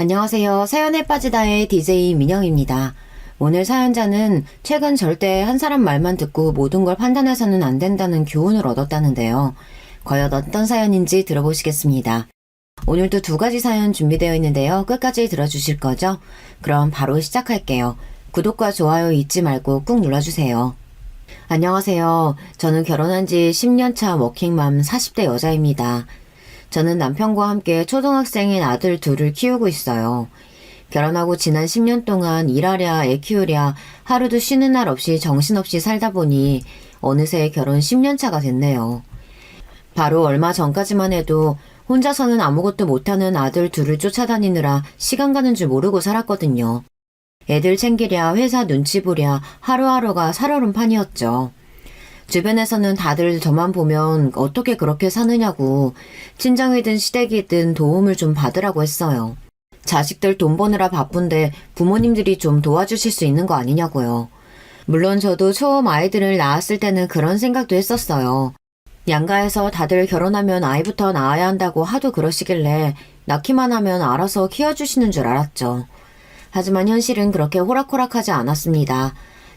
안녕하세요. 사연에 빠지다의 DJ 민영입니다. 오늘 사연자는 최근 절대 한 사람 말만 듣고 모든 걸 판단해서는 안 된다는 교훈을 얻었다는데요. 과연 어떤 사연인지 들어보시겠습니다. 오늘도 두 가지 사연 준비되어 있는데요. 끝까지 들어주실 거죠? 그럼 바로 시작할게요. 구독과 좋아요 잊지 말고 꾹 눌러주세요. 안녕하세요. 저는 결혼한 지 10년 차 워킹맘 40대 여자입니다. 저는 남편과 함께 초등학생인 아들 둘을 키우고 있어요. 결혼하고 지난 10년 동안 일하랴 애 키우랴 하루도 쉬는 날 없이 정신없이 살다 보니 어느새 결혼 10년 차가 됐네요. 바로 얼마 전까지만 해도 혼자서는 아무것도 못하는 아들 둘을 쫓아다니느라 시간 가는 줄 모르고 살았거든요. 애들 챙기랴 회사 눈치 보랴 하루하루가 살얼음판이었죠. 주변에서는 다들 저만 보면 어떻게 그렇게 사느냐고 친정이든 시댁이든 도움을 좀 받으라고 했어요. 자식들 돈 버느라 바쁜데 부모님들이 좀 도와주실 수 있는 거 아니냐고요. 물론 저도 처음 아이들을 낳았을 때는 그런 생각도 했었어요. 양가에서 다들 결혼하면 아이부터 낳아야 한다고 하도 그러시길래 낳기만 하면 알아서 키워주시는 줄 알았죠. 하지만 현실은 그렇게 호락호락하지 않았습니다.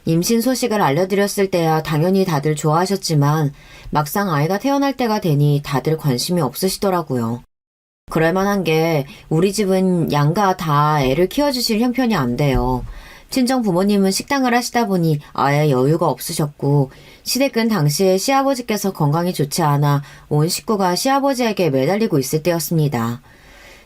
임신 소식을 알려드렸을 때야 당연히 다들 좋아하셨지만 막상 아이가 태어날 때가 되니 다들 관심이 없으시더라고요. 그럴만한 게 우리 집은 양가 다 애를 키워주실 형편이 안 돼요. 친정 부모님은 식당을 하시다 보니 아예 여유가 없으셨고 시댁은 당시에 시아버지께서 건강이 좋지 않아 온 식구가 시아버지에게 매달리고 있을 때였습니다.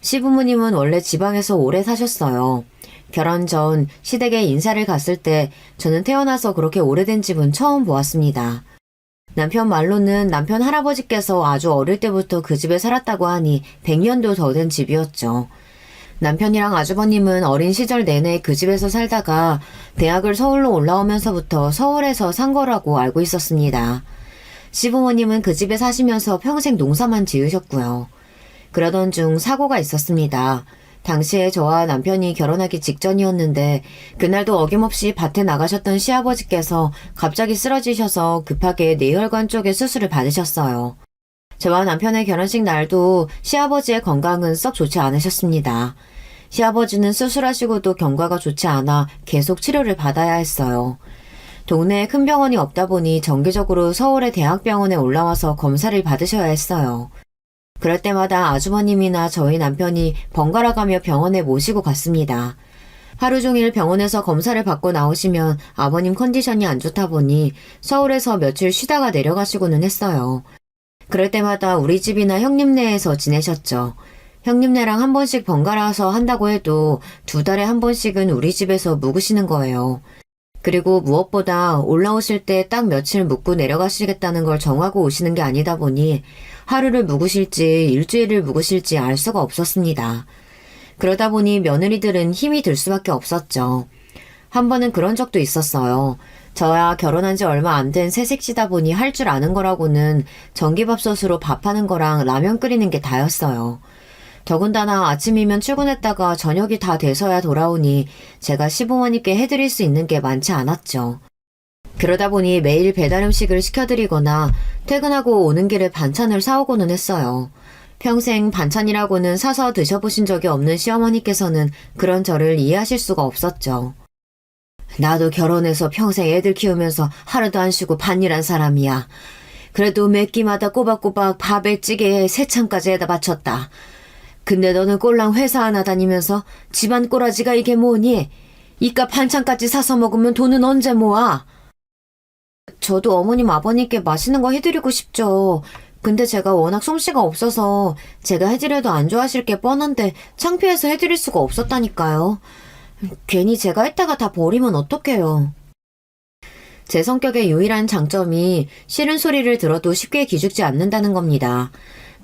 시부모님은 원래 지방에서 오래 사셨어요. 결혼 전 시댁에 인사를 갔을 때 저는 태어나서 그렇게 오래된 집은 처음 보았습니다. 남편 말로는 남편 할아버지께서 아주 어릴 때부터 그 집에 살았다고 하니 100년도 더 된 집이었죠. 남편이랑 아주버님은 어린 시절 내내 그 집에서 살다가 대학을 서울로 올라오면서부터 서울에서 산 거라고 알고 있었습니다. 시부모님은 그 집에 사시면서 평생 농사만 지으셨고요. 그러던 중 사고가 있었습니다. 당시에 저와 남편이 결혼하기 직전이었는데 그날도 어김없이 밭에 나가셨던 시아버지께서 갑자기 쓰러지셔서 급하게 뇌혈관 쪽에 수술을 받으셨어요. 저와 남편의 결혼식 날도 시아버지의 건강은 썩 좋지 않으셨습니다. 시아버지는 수술하시고도 경과가 좋지 않아 계속 치료를 받아야 했어요. 동네에 큰 병원이 없다 보니 정기적으로 서울의 대학병원에 올라와서 검사를 받으셔야 했어요. 그럴 때마다 아주버님이나 저희 남편이 번갈아 가며 병원에 모시고 갔습니다. 하루 종일 병원에서 검사를 받고 나오시면 아버님 컨디션이 안 좋다 보니 서울에서 며칠 쉬다가 내려가시고는 했어요. 그럴 때마다 우리 집이나 형님네에서 지내셨죠. 형님네랑 한 번씩 번갈아서 한다고 해도 2달에 한 번씩은 우리 집에서 묵으시는 거예요. 그리고 무엇보다 올라오실 때 딱 며칠 묵고 내려가시겠다는 걸 정하고 오시는 게 아니다 보니 하루를 묵으실지 일주일을 묵으실지 알 수가 없었습니다. 그러다 보니 며느리들은 힘이 들 수밖에 없었죠. 한 번은 그런 적도 있었어요. 저야 결혼한 지 얼마 안 된 새색시다 보니 할 줄 아는 거라고는 전기밥솥으로 밥하는 거랑 라면 끓이는 게 다였어요. 더군다나 아침이면 출근했다가 저녁이 다 돼서야 돌아오니 제가 시부모님께 해드릴 수 있는 게 많지 않았죠. 그러다 보니 매일 배달 음식을 시켜드리거나 퇴근하고 오는 길에 반찬을 사오고는 했어요. 평생 반찬이라고는 사서 드셔보신 적이 없는 시어머니께서는 그런 저를 이해하실 수가 없었죠. 나도 결혼해서 평생 애들 키우면서 하루도 안 쉬고 밭일한 사람이야. 그래도 매 끼마다 꼬박꼬박 밥에 찌개에 세찬까지 해다 바쳤다. 근데 너는 꼴랑 회사 하나 다니면서 집안 꼬라지가 이게 뭐니? 이깟 반찬까지 사서 먹으면 돈은 언제 모아? 저도 어머님 아버님께 맛있는 거 해드리고 싶죠. 근데 제가 워낙 솜씨가 없어서 제가 해드려도 안 좋아하실 게 뻔한데 창피해서 해드릴 수가 없었다니까요. 괜히 제가 했다가 다 버리면 어떡해요. 제 성격의 유일한 장점이 싫은 소리를 들어도 쉽게 기죽지 않는다는 겁니다.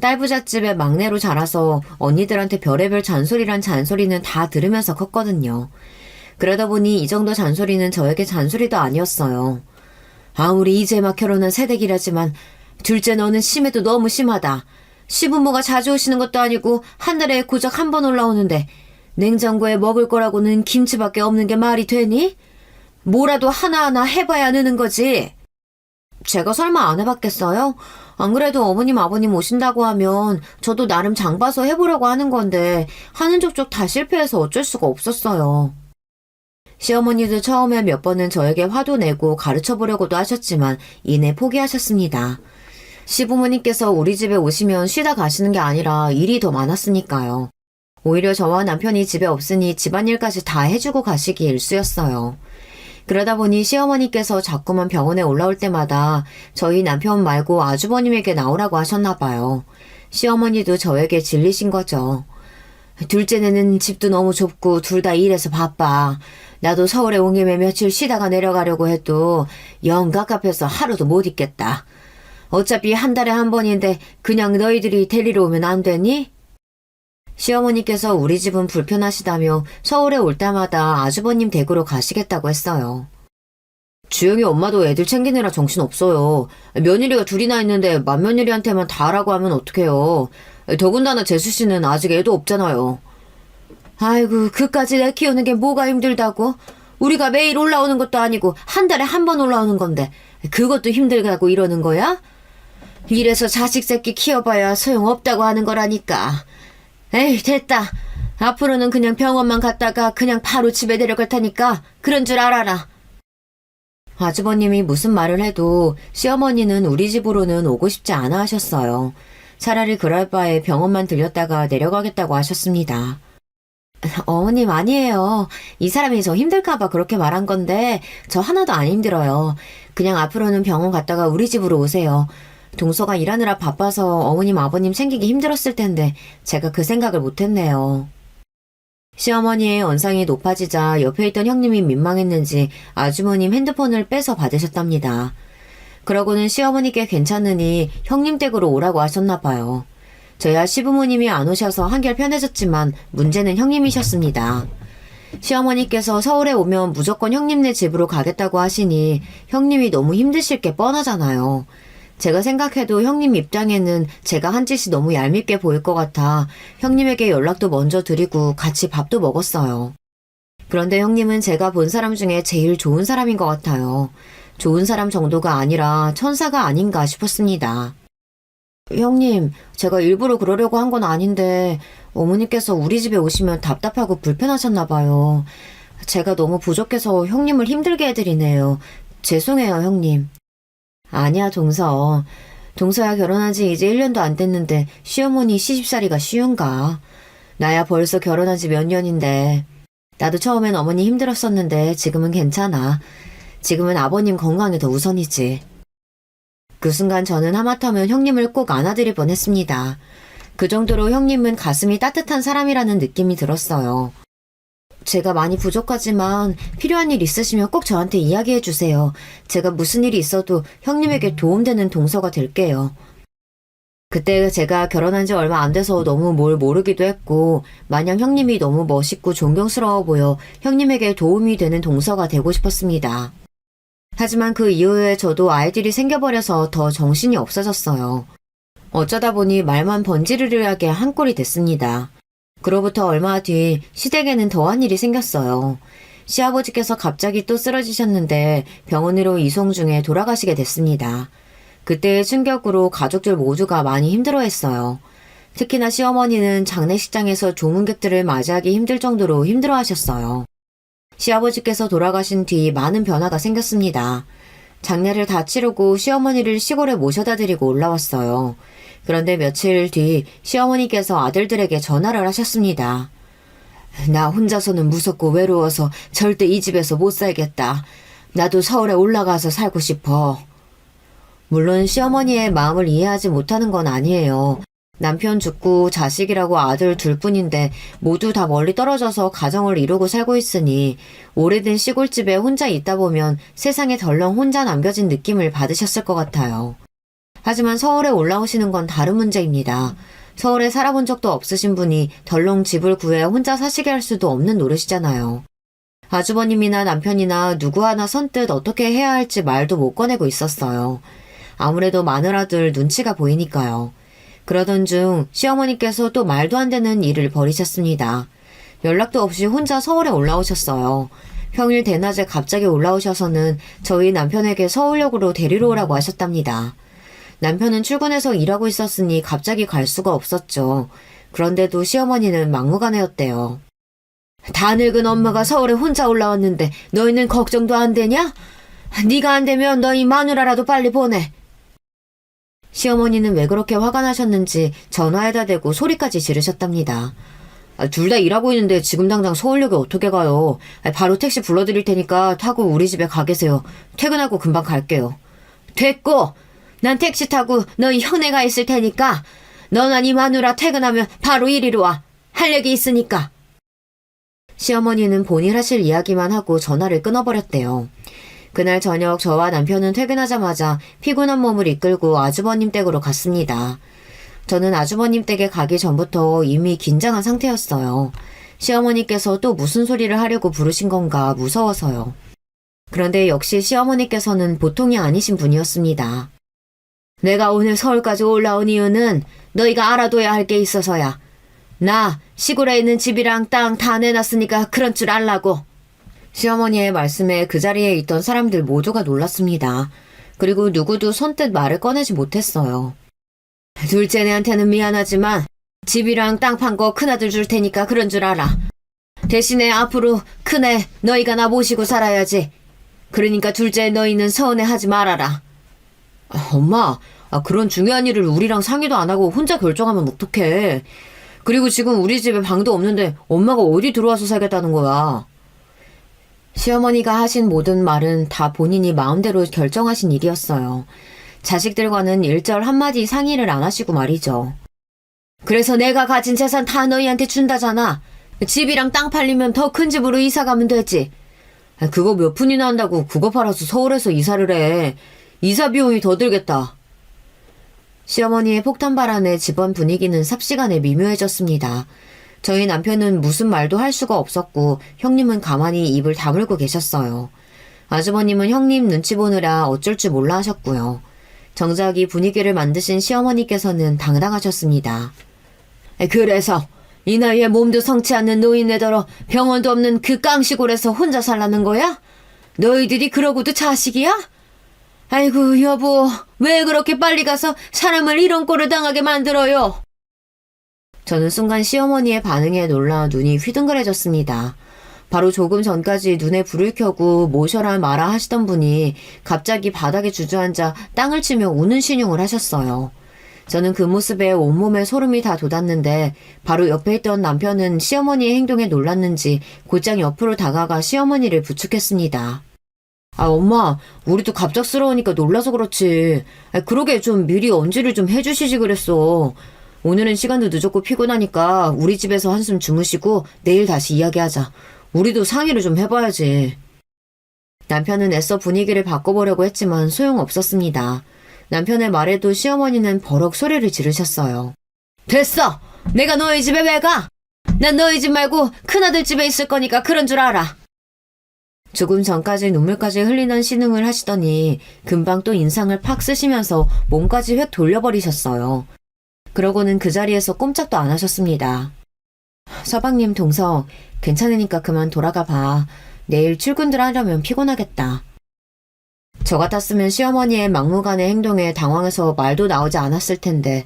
딸부잣집의 막내로 자라서 언니들한테 별의별 잔소리란 잔소리는 다 들으면서 컸거든요. 그러다 보니 이 정도 잔소리는 저에게 잔소리도 아니었어요. 아무리 이제 막 결혼한 새댁이라지만 둘째 너는 심해도 너무 심하다. 시부모가 자주 오시는 것도 아니고 한 달에 고작 한 번 올라오는데 냉장고에 먹을 거라고는 김치밖에 없는 게 말이 되니? 뭐라도 하나하나 해봐야 느는 거지. 제가 설마 안 해봤겠어요? 안 그래도 어머님 아버님 오신다고 하면 저도 나름 장 봐서 해보려고 하는 건데 하는 족족 다 실패해서 어쩔 수가 없었어요. 시어머니도 처음에 몇 번은 저에게 화도 내고 가르쳐보려고도 하셨지만 이내 포기하셨습니다. 시부모님께서 우리 집에 오시면 쉬다 가시는 게 아니라 일이 더 많았으니까요. 오히려 저와 남편이 집에 없으니 집안일까지 다 해주고 가시기 일쑤였어요. 그러다 보니 시어머니께서 자꾸만 병원에 올라올 때마다 저희 남편 말고 아주버님에게 나오라고 하셨나 봐요. 시어머니도 저에게 질리신 거죠. 둘째는 집도 너무 좁고 둘 다 일해서 바빠. 나도 서울에 온 김에 며칠 쉬다가 내려가려고 해도 영 갑갑해서 하루도 못 있겠다. 어차피 한 달에 한 번인데 그냥 너희들이 데리러 오면 안 되니? 시어머니께서 우리 집은 불편하시다며 서울에 올 때마다 아주버님 댁으로 가시겠다고 했어요. 주영이 엄마도 애들 챙기느라 정신없어요. 며느리가 둘이나 있는데 맏며느리한테만 다 하라고 하면 어떡해요. 더군다나 재수씨는 아직 애도 없잖아요. 아이고, 그까지 애 키우는 게 뭐가 힘들다고? 우리가 매일 올라오는 것도 아니고 한 달에 한 번 올라오는 건데 그것도 힘들다고 이러는 거야? 이래서 자식 새끼 키워봐야 소용없다고 하는 거라니까. 에이, 됐다. 앞으로는 그냥 병원만 갔다가 그냥 바로 집에 데려갈 테니까 그런 줄 알아라. 아주버님이 무슨 말을 해도 시어머니는 우리 집으로는 오고 싶지 않아 하셨어요. 차라리 그럴 바에 병원만 들렸다가 내려가겠다고 하셨습니다. 어머님 아니에요. 이 사람이 저 힘들까봐 그렇게 말한 건데 저 하나도 안 힘들어요. 그냥 앞으로는 병원 갔다가 우리 집으로 오세요. 동서가 일하느라 바빠서 어머님 아버님 챙기기 힘들었을 텐데 제가 그 생각을 못했네요. 시어머니의 언상이 높아지자 옆에 있던 형님이 민망했는지 아주머님 핸드폰을 빼서 받으셨답니다. 그러고는 시어머니께 괜찮으니 형님 댁으로 오라고 하셨나 봐요. 저야 시부모님이 안 오셔서 한결 편해졌지만 문제는 형님이셨습니다. 시어머니께서 서울에 오면 무조건 형님네 집으로 가겠다고 하시니 형님이 너무 힘드실 게 뻔하잖아요. 제가 생각해도 형님 입장에는 제가 한 짓이 너무 얄밉게 보일 것 같아 형님에게 연락도 먼저 드리고 같이 밥도 먹었어요. 그런데 형님은 제가 본 사람 중에 제일 좋은 사람인 것 같아요. 좋은 사람 정도가 아니라 천사가 아닌가 싶었습니다. 형님, 제가 일부러 그러려고 한 건 아닌데 어머니께서 우리 집에 오시면 답답하고 불편하셨나 봐요. 제가 너무 부족해서 형님을 힘들게 해드리네요. 죄송해요, 형님. 아니야, 동서. 동서야 결혼한 지 이제 1년도 안 됐는데 시어머니 시집살이가 쉬운가? 나야 벌써 결혼한 지 몇 년인데. 나도 처음엔 어머니 힘들었었는데 지금은 괜찮아. 지금은 아버님 건강이 더 우선이지. 그 순간 저는 하마터면 형님을 꼭 안아드릴 뻔했습니다. 그 정도로 형님은 가슴이 따뜻한 사람이라는 느낌이 들었어요. 제가 많이 부족하지만 필요한 일 있으시면 꼭 저한테 이야기해 주세요. 제가 무슨 일이 있어도 형님에게 도움되는 동서가 될게요. 그때 제가 결혼한 지 얼마 안 돼서 너무 뭘 모르기도 했고 마냥 형님이 너무 멋있고 존경스러워 보여 형님에게 도움이 되는 동서가 되고 싶었습니다. 하지만 그 이후에 저도 아이들이 생겨버려서 더 정신이 없어졌어요. 어쩌다 보니 말만 번지르르하게 한 꼴이 됐습니다. 그로부터 얼마 뒤 시댁에는 더한 일이 생겼어요. 시아버지께서 갑자기 또 쓰러지셨는데 병원으로 이송 중에 돌아가시게 됐습니다. 그때의 충격으로 가족들 모두가 많이 힘들어했어요. 특히나 시어머니는 장례식장에서 조문객들을 맞이하기 힘들 정도로 힘들어하셨어요. 시아버지께서 돌아가신 뒤 많은 변화가 생겼습니다. 장례를 다 치르고 시어머니를 시골에 모셔다 드리고 올라왔어요. 그런데 며칠 뒤 시어머니께서 아들들에게 전화를 하셨습니다. 나 혼자서는 무섭고 외로워서 절대 이 집에서 못 살겠다. 나도 서울에 올라가서 살고 싶어. 물론 시어머니의 마음을 이해하지 못하는 건 아니에요. 남편 죽고 자식이라고 아들 둘뿐인데 모두 다 멀리 떨어져서 가정을 이루고 살고 있으니 오래된 시골집에 혼자 있다 보면 세상에 덜렁 혼자 남겨진 느낌을 받으셨을 것 같아요. 하지만 서울에 올라오시는 건 다른 문제입니다. 서울에 살아본 적도 없으신 분이 덜렁 집을 구해 혼자 사시게 할 수도 없는 노릇이잖아요. 아주버님이나 남편이나 누구 하나 선뜻 어떻게 해야 할지 말도 못 꺼내고 있었어요. 아무래도 마누라들 눈치가 보이니까요. 그러던 중 시어머니께서 또 말도 안 되는 일을 벌이셨습니다. 연락도 없이 혼자 서울에 올라오셨어요. 평일 대낮에 갑자기 올라오셔서는 저희 남편에게 서울역으로 데리러 오라고 하셨답니다. 남편은 출근해서 일하고 있었으니 갑자기 갈 수가 없었죠. 그런데도 시어머니는 막무가내였대요. 다 늙은 엄마가 서울에 혼자 올라왔는데 너희는 걱정도 안 되냐? 네가 안 되면 너희 마누라라도 빨리 보내. 시어머니는 왜 그렇게 화가 나셨는지 전화에다 대고 소리까지 지르셨답니다. 둘 다 일하고 있는데 지금 당장 서울역에 어떻게 가요? 바로 택시 불러드릴 테니까 타고 우리 집에 가 계세요. 퇴근하고 금방 갈게요. 됐고! 난 택시 타고 너희 형네가 있을 테니까 너나 네 마누라 퇴근하면 바로 이리로 와. 할 얘기 있으니까. 시어머니는 본인 하실 이야기만 하고 전화를 끊어버렸대요. 그날 저녁 저와 남편은 퇴근하자마자 피곤한 몸을 이끌고 아주버님 댁으로 갔습니다. 저는 아주버님 댁에 가기 전부터 이미 긴장한 상태였어요. 시어머니께서 또 무슨 소리를 하려고 부르신 건가 무서워서요. 그런데 역시 시어머니께서는 보통이 아니신 분이었습니다. 내가 오늘 서울까지 올라온 이유는 너희가 알아둬야 할 게 있어서야. 나 시골에 있는 집이랑 땅 다 내놨으니까 그런 줄 알라고. 시어머니의 말씀에 그 자리에 있던 사람들 모두가 놀랐습니다. 그리고 누구도 선뜻 말을 꺼내지 못했어요. 둘째네한테는 미안하지만 집이랑 땅 판 거 큰아들 줄 테니까 그런 줄 알아. 대신에 앞으로 큰애 너희가 나 모시고 살아야지. 그러니까 둘째 너희는 서운해하지 말아라. 엄마, 그런 중요한 일을 우리랑 상의도 안 하고 혼자 결정하면 어떡해. 그리고 지금 우리 집에 방도 없는데 엄마가 어디 들어와서 살겠다는 거야. 시어머니가 하신 모든 말은 다 본인이 마음대로 결정하신 일이었어요. 자식들과는 일절 한마디 상의를 안 하시고 말이죠. 그래서 내가 가진 재산 다 너희한테 준다잖아. 집이랑 땅 팔리면 더 큰 집으로 이사 가면 되지. 그거 몇 푼이나 한다고 그거 팔아서 서울에서 이사를 해. 이사 비용이 더 들겠다. 시어머니의 폭탄 발언에 집안 분위기는 삽시간에 미묘해졌습니다. 저희 남편은 무슨 말도 할 수가 없었고 형님은 가만히 입을 다물고 계셨어요. 아주버님은 형님 눈치 보느라 어쩔 줄 몰라 하셨고요. 정작 이 분위기를 만드신 시어머니께서는 당당하셨습니다. 그래서 이 나이에 몸도 성치 않는 노인네더러 병원도 없는 그 깡시골에서 혼자 살라는 거야? 너희들이 그러고도 자식이야? 아이고 여보, 왜 그렇게 빨리 가서 사람을 이런 꼴을 당하게 만들어요? 저는 순간 시어머니의 반응에 놀라 눈이 휘둥그레졌습니다. 바로 조금 전까지 눈에 불을 켜고 모셔라 마라 하시던 분이 갑자기 바닥에 주저앉아 땅을 치며 우는 신용을 하셨어요. 저는 그 모습에 온몸에 소름이 다 돋았는데 바로 옆에 있던 남편은 시어머니의 행동에 놀랐는지 곧장 옆으로 다가가 시어머니를 부축했습니다. 엄마, 우리도 갑작스러우니까 놀라서 그렇지. 그러게 좀 미리 언지를 좀 해주시지 그랬어. 오늘은 시간도 늦었고 피곤하니까 우리 집에서 한숨 주무시고 내일 다시 이야기하자. 우리도 상의를 좀 해봐야지. 남편은 애써 분위기를 바꿔보려고 했지만 소용없었습니다. 남편의 말에도 시어머니는 버럭 소리를 지르셨어요. 됐어! 내가 너희 집에 왜 가? 난 너희 집 말고 큰아들 집에 있을 거니까 그런 줄 알아. 조금 전까지 눈물까지 흘리는 신음을 하시더니 금방 또 인상을 팍 쓰시면서 몸까지 획 돌려버리셨어요. 그러고는 그 자리에서 꼼짝도 안 하셨습니다. 서방님 동서, 괜찮으니까 그만 돌아가 봐. 내일 출근들 하려면 피곤하겠다. 저 같았으면 시어머니의 막무가내 행동에 당황해서 말도 나오지 않았을 텐데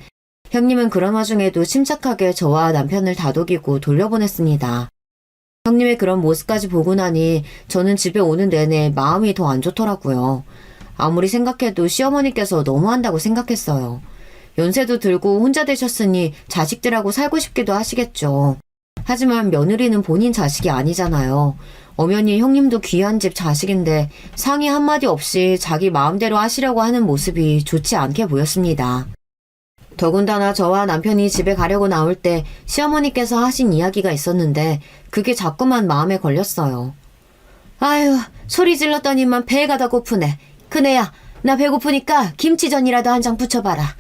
형님은 그런 와중에도 침착하게 저와 남편을 다독이고 돌려보냈습니다. 형님의 그런 모습까지 보고 나니 저는 집에 오는 내내 마음이 더 안 좋더라고요. 아무리 생각해도 시어머니께서 너무한다고 생각했어요. 연세도 들고 혼자 되셨으니 자식들하고 살고 싶기도 하시겠죠. 하지만 며느리는 본인 자식이 아니잖아요. 엄연히 형님도 귀한 집 자식인데 상의 한마디 없이 자기 마음대로 하시려고 하는 모습이 좋지 않게 보였습니다. 더군다나 저와 남편이 집에 가려고 나올 때 시어머니께서 하신 이야기가 있었는데 그게 자꾸만 마음에 걸렸어요. 아유, 소리 질렀더니만 배가 다 고프네. 큰애야, 나 배고프니까 김치전이라도 한 장 부쳐봐라.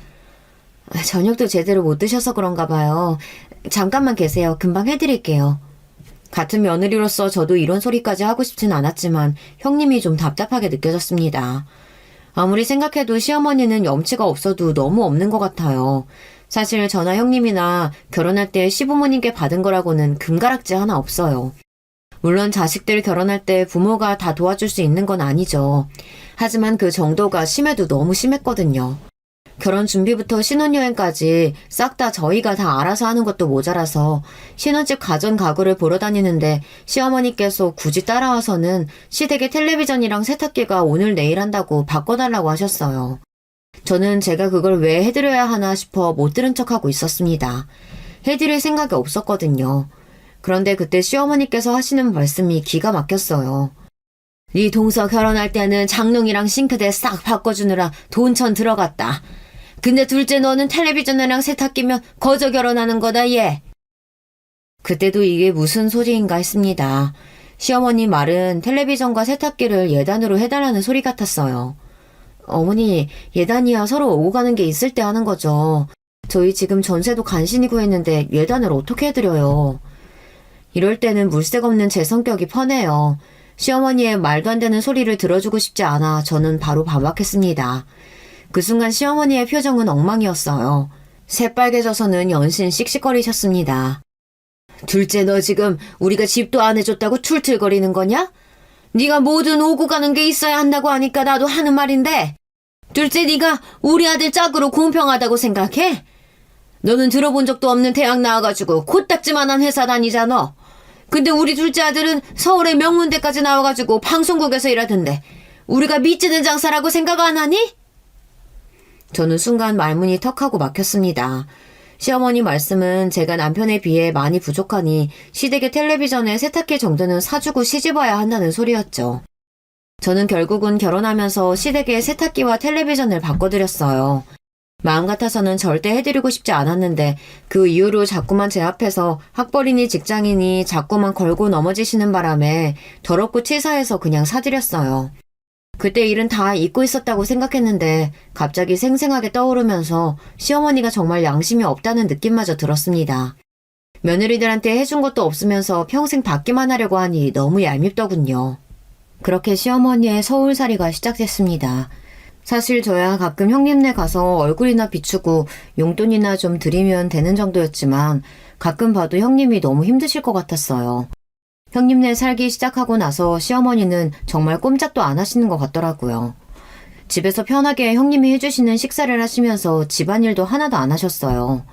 저녁도 제대로 못 드셔서 그런가 봐요. 잠깐만 계세요. 금방 해드릴게요. 같은 며느리로서 저도 이런 소리까지 하고 싶진 않았지만 형님이 좀 답답하게 느껴졌습니다. 아무리 생각해도 시어머니는 염치가 없어도 너무 없는 것 같아요. 사실 저나 형님이나 결혼할 때 시부모님께 받은 거라고는 금가락지 하나 없어요. 물론 자식들 결혼할 때 부모가 다 도와줄 수 있는 건 아니죠. 하지만 그 정도가 심해도 너무 심했거든요. 결혼 준비부터 신혼여행까지 싹 다 저희가 다 알아서 하는 것도 모자라서 신혼집 가전 가구를 보러 다니는데 시어머니께서 굳이 따라와서는 시댁에 텔레비전이랑 세탁기가 오늘 내일 한다고 바꿔달라고 하셨어요. 저는 제가 그걸 왜 해드려야 하나 싶어 못 들은 척하고 있었습니다. 해드릴 생각이 없었거든요. 그런데 그때 시어머니께서 하시는 말씀이 기가 막혔어요. 네 동서 결혼할 때는 장롱이랑 싱크대 싹 바꿔주느라 돈 천 들어갔다. 근데 둘째 너는 텔레비전이랑 세탁기면 거저 결혼하는 거다 얘. 그때도 이게 무슨 소리인가 했습니다. 시어머니 말은 텔레비전과 세탁기를 예단으로 해달라는 소리 같았어요. 어머니, 예단이야 서로 오고 가는 게 있을 때 하는 거죠. 저희 지금 전세도 간신히 구했는데 예단을 어떻게 해드려요. 이럴 때는 물색 없는 제 성격이 편해요. 시어머니의 말도 안 되는 소리를 들어주고 싶지 않아 저는 바로 반박했습니다. 그 순간 시어머니의 표정은 엉망이었어요. 새빨개져서는 연신 씩씩거리셨습니다. 둘째 너 지금 우리가 집도 안 해줬다고 툴툴거리는 거냐? 네가 뭐든 오고 가는 게 있어야 한다고 하니까 나도 하는 말인데 둘째 네가 우리 아들 짝으로 공평하다고 생각해? 너는 들어본 적도 없는 대학 나와가지고 코딱지만한 회사 다니잖아. 근데 우리 둘째 아들은 서울의 명문대까지 나와가지고 방송국에서 일하던데 우리가 미치는 장사라고 생각 안 하니? 저는 순간 말문이 턱하고 막혔습니다. 시어머니 말씀은 제가 남편에 비해 많이 부족하니 시댁의 텔레비전에 세탁기 정도는 사주고 시집와야 한다는 소리였죠. 저는 결국은 결혼하면서 시댁에 세탁기와 텔레비전을 바꿔드렸어요. 마음 같아서는 절대 해드리고 싶지 않았는데 그 이후로 자꾸만 제 앞에서 학벌이니 직장인이 자꾸만 걸고 넘어지시는 바람에 더럽고 치사해서 그냥 사드렸어요. 그때 일은 다 잊고 있었다고 생각했는데 갑자기 생생하게 떠오르면서 시어머니가 정말 양심이 없다는 느낌마저 들었습니다. 며느리들한테 해준 것도 없으면서 평생 받기만 하려고 하니 너무 얄밉더군요. 그렇게 시어머니의 서울살이가 시작됐습니다. 사실 저야 가끔 형님네 가서 얼굴이나 비추고 용돈이나 좀 드리면 되는 정도였지만 가끔 봐도 형님이 너무 힘드실 것 같았어요. 형님네 살기 시작하고 나서 시어머니는 정말 꼼짝도 안 하시는 것 같더라고요. 집에서 편하게 형님이 해주시는 식사를 하시면서 집안일도 하나도 안 하셨어요.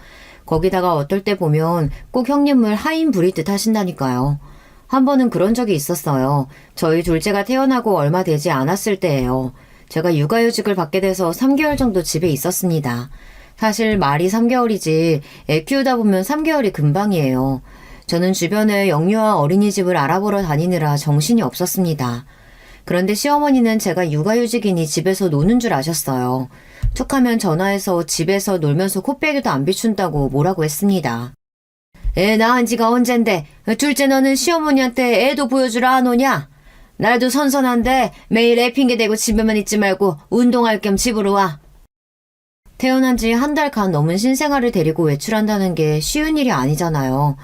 거기다가 어떨 때 보면 꼭 형님을 하인 부리듯 하신다니까요. 한 번은 그런 적이 있었어요. 저희 둘째가 태어나고 얼마 되지 않았을 때예요. 제가 육아휴직을 받게 돼서 3개월 정도 집에 있었습니다. 사실 말이 3개월이지 애 키우다 보면 3개월이 금방이에요. 저는 주변에 영유아 어린이집을 알아보러 다니느라 정신이 없었습니다. 그런데 시어머니는 제가 육아휴직이니 집에서 노는 줄 아셨어요. 툭하면 전화해서 집에서 놀면서 코빼기도 안 비춘다고 뭐라고 했습니다. 애 낳은 지가 언젠데 둘째 너는 시어머니한테 애도 보여주라 안 오냐? 날도 선선한데 매일 애 핑계대고 집에만 있지 말고 운동할 겸 집으로 와. 태어난 지 한 달 간 넘은 신생아를 데리고 외출한다는 게 쉬운 일이 아니잖아요.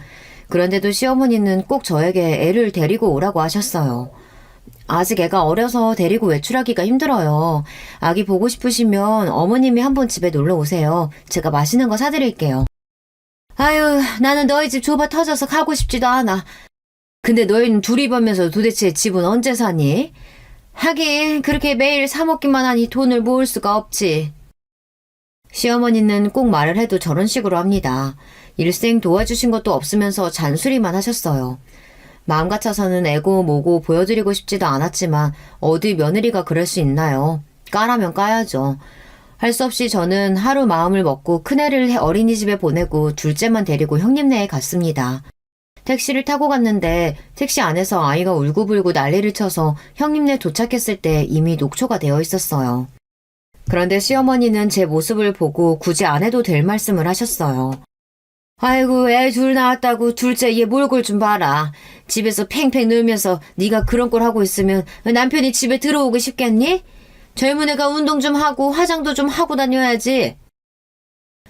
그런데도 시어머니는 꼭 저에게 애를 데리고 오라고 하셨어요. 아직 애가 어려서 데리고 외출하기가 힘들어요. 아기 보고 싶으시면 어머님이 한번 집에 놀러 오세요. 제가 맛있는 거 사드릴게요. 아유, 나는 너희 집 좁아 터져서 가고 싶지도 않아. 근데 너희는 둘이 벌면서 도대체 집은 언제 사니? 하긴 그렇게 매일 사 먹기만 하니 돈을 모을 수가 없지. 시어머니는 꼭 말을 해도 저런 식으로 합니다. 일생 도와주신 것도 없으면서 잔소리만 하셨어요. 마음 같아서는 애고 뭐고 보여드리고 싶지도 않았지만 어디 며느리가 그럴 수 있나요? 까라면 까야죠. 할 수 없이 저는 하루 마음을 먹고 큰애를 어린이집에 보내고 둘째만 데리고 형님네에 갔습니다. 택시를 타고 갔는데 택시 안에서 아이가 울고불고 난리를 쳐서 형님네 도착했을 때 이미 녹초가 되어 있었어요. 그런데 시어머니는 제 모습을 보고 굳이 안 해도 될 말씀을 하셨어요. 아이고 애 둘 낳았다고 둘째 얘 몰골 좀 봐라. 집에서 팽팽 놀면서 네가 그런 걸 하고 있으면 남편이 집에 들어오고 싶겠니? 젊은 애가 운동 좀 하고 화장도 좀 하고 다녀야지.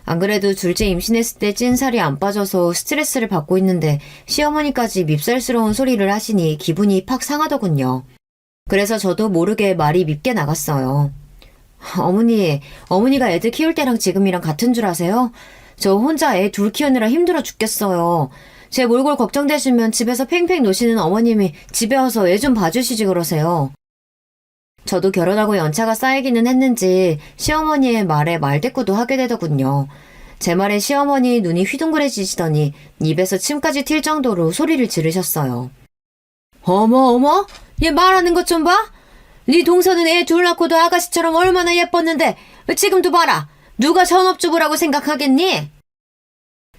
안 그래도 둘째 임신했을 때 찐살이 안 빠져서 스트레스를 받고 있는데 시어머니까지 밉살스러운 소리를 하시니 기분이 팍 상하더군요. 그래서 저도 모르게 말이 밉게 나갔어요. 어머니가 애들 키울 때랑 지금이랑 같은 줄 아세요? 저 혼자 애 둘 키우느라 힘들어 죽겠어요. 제 몰골 걱정되시면 집에서 팽팽 노시는 어머님이 집에 와서 애 좀 봐주시지 그러세요. 저도 결혼하고 연차가 쌓이기는 했는지 시어머니의 말에 말대꾸도 하게 되더군요. 제 말에 시어머니 눈이 휘둥그레지시더니 입에서 침까지 튈 정도로 소리를 지르셨어요. 어머, 얘 말하는 것 좀 봐? 네 동서는 애 둘 낳고도 아가씨처럼 얼마나 예뻤는데 지금도 봐라. 누가 전업주부라고 생각하겠니?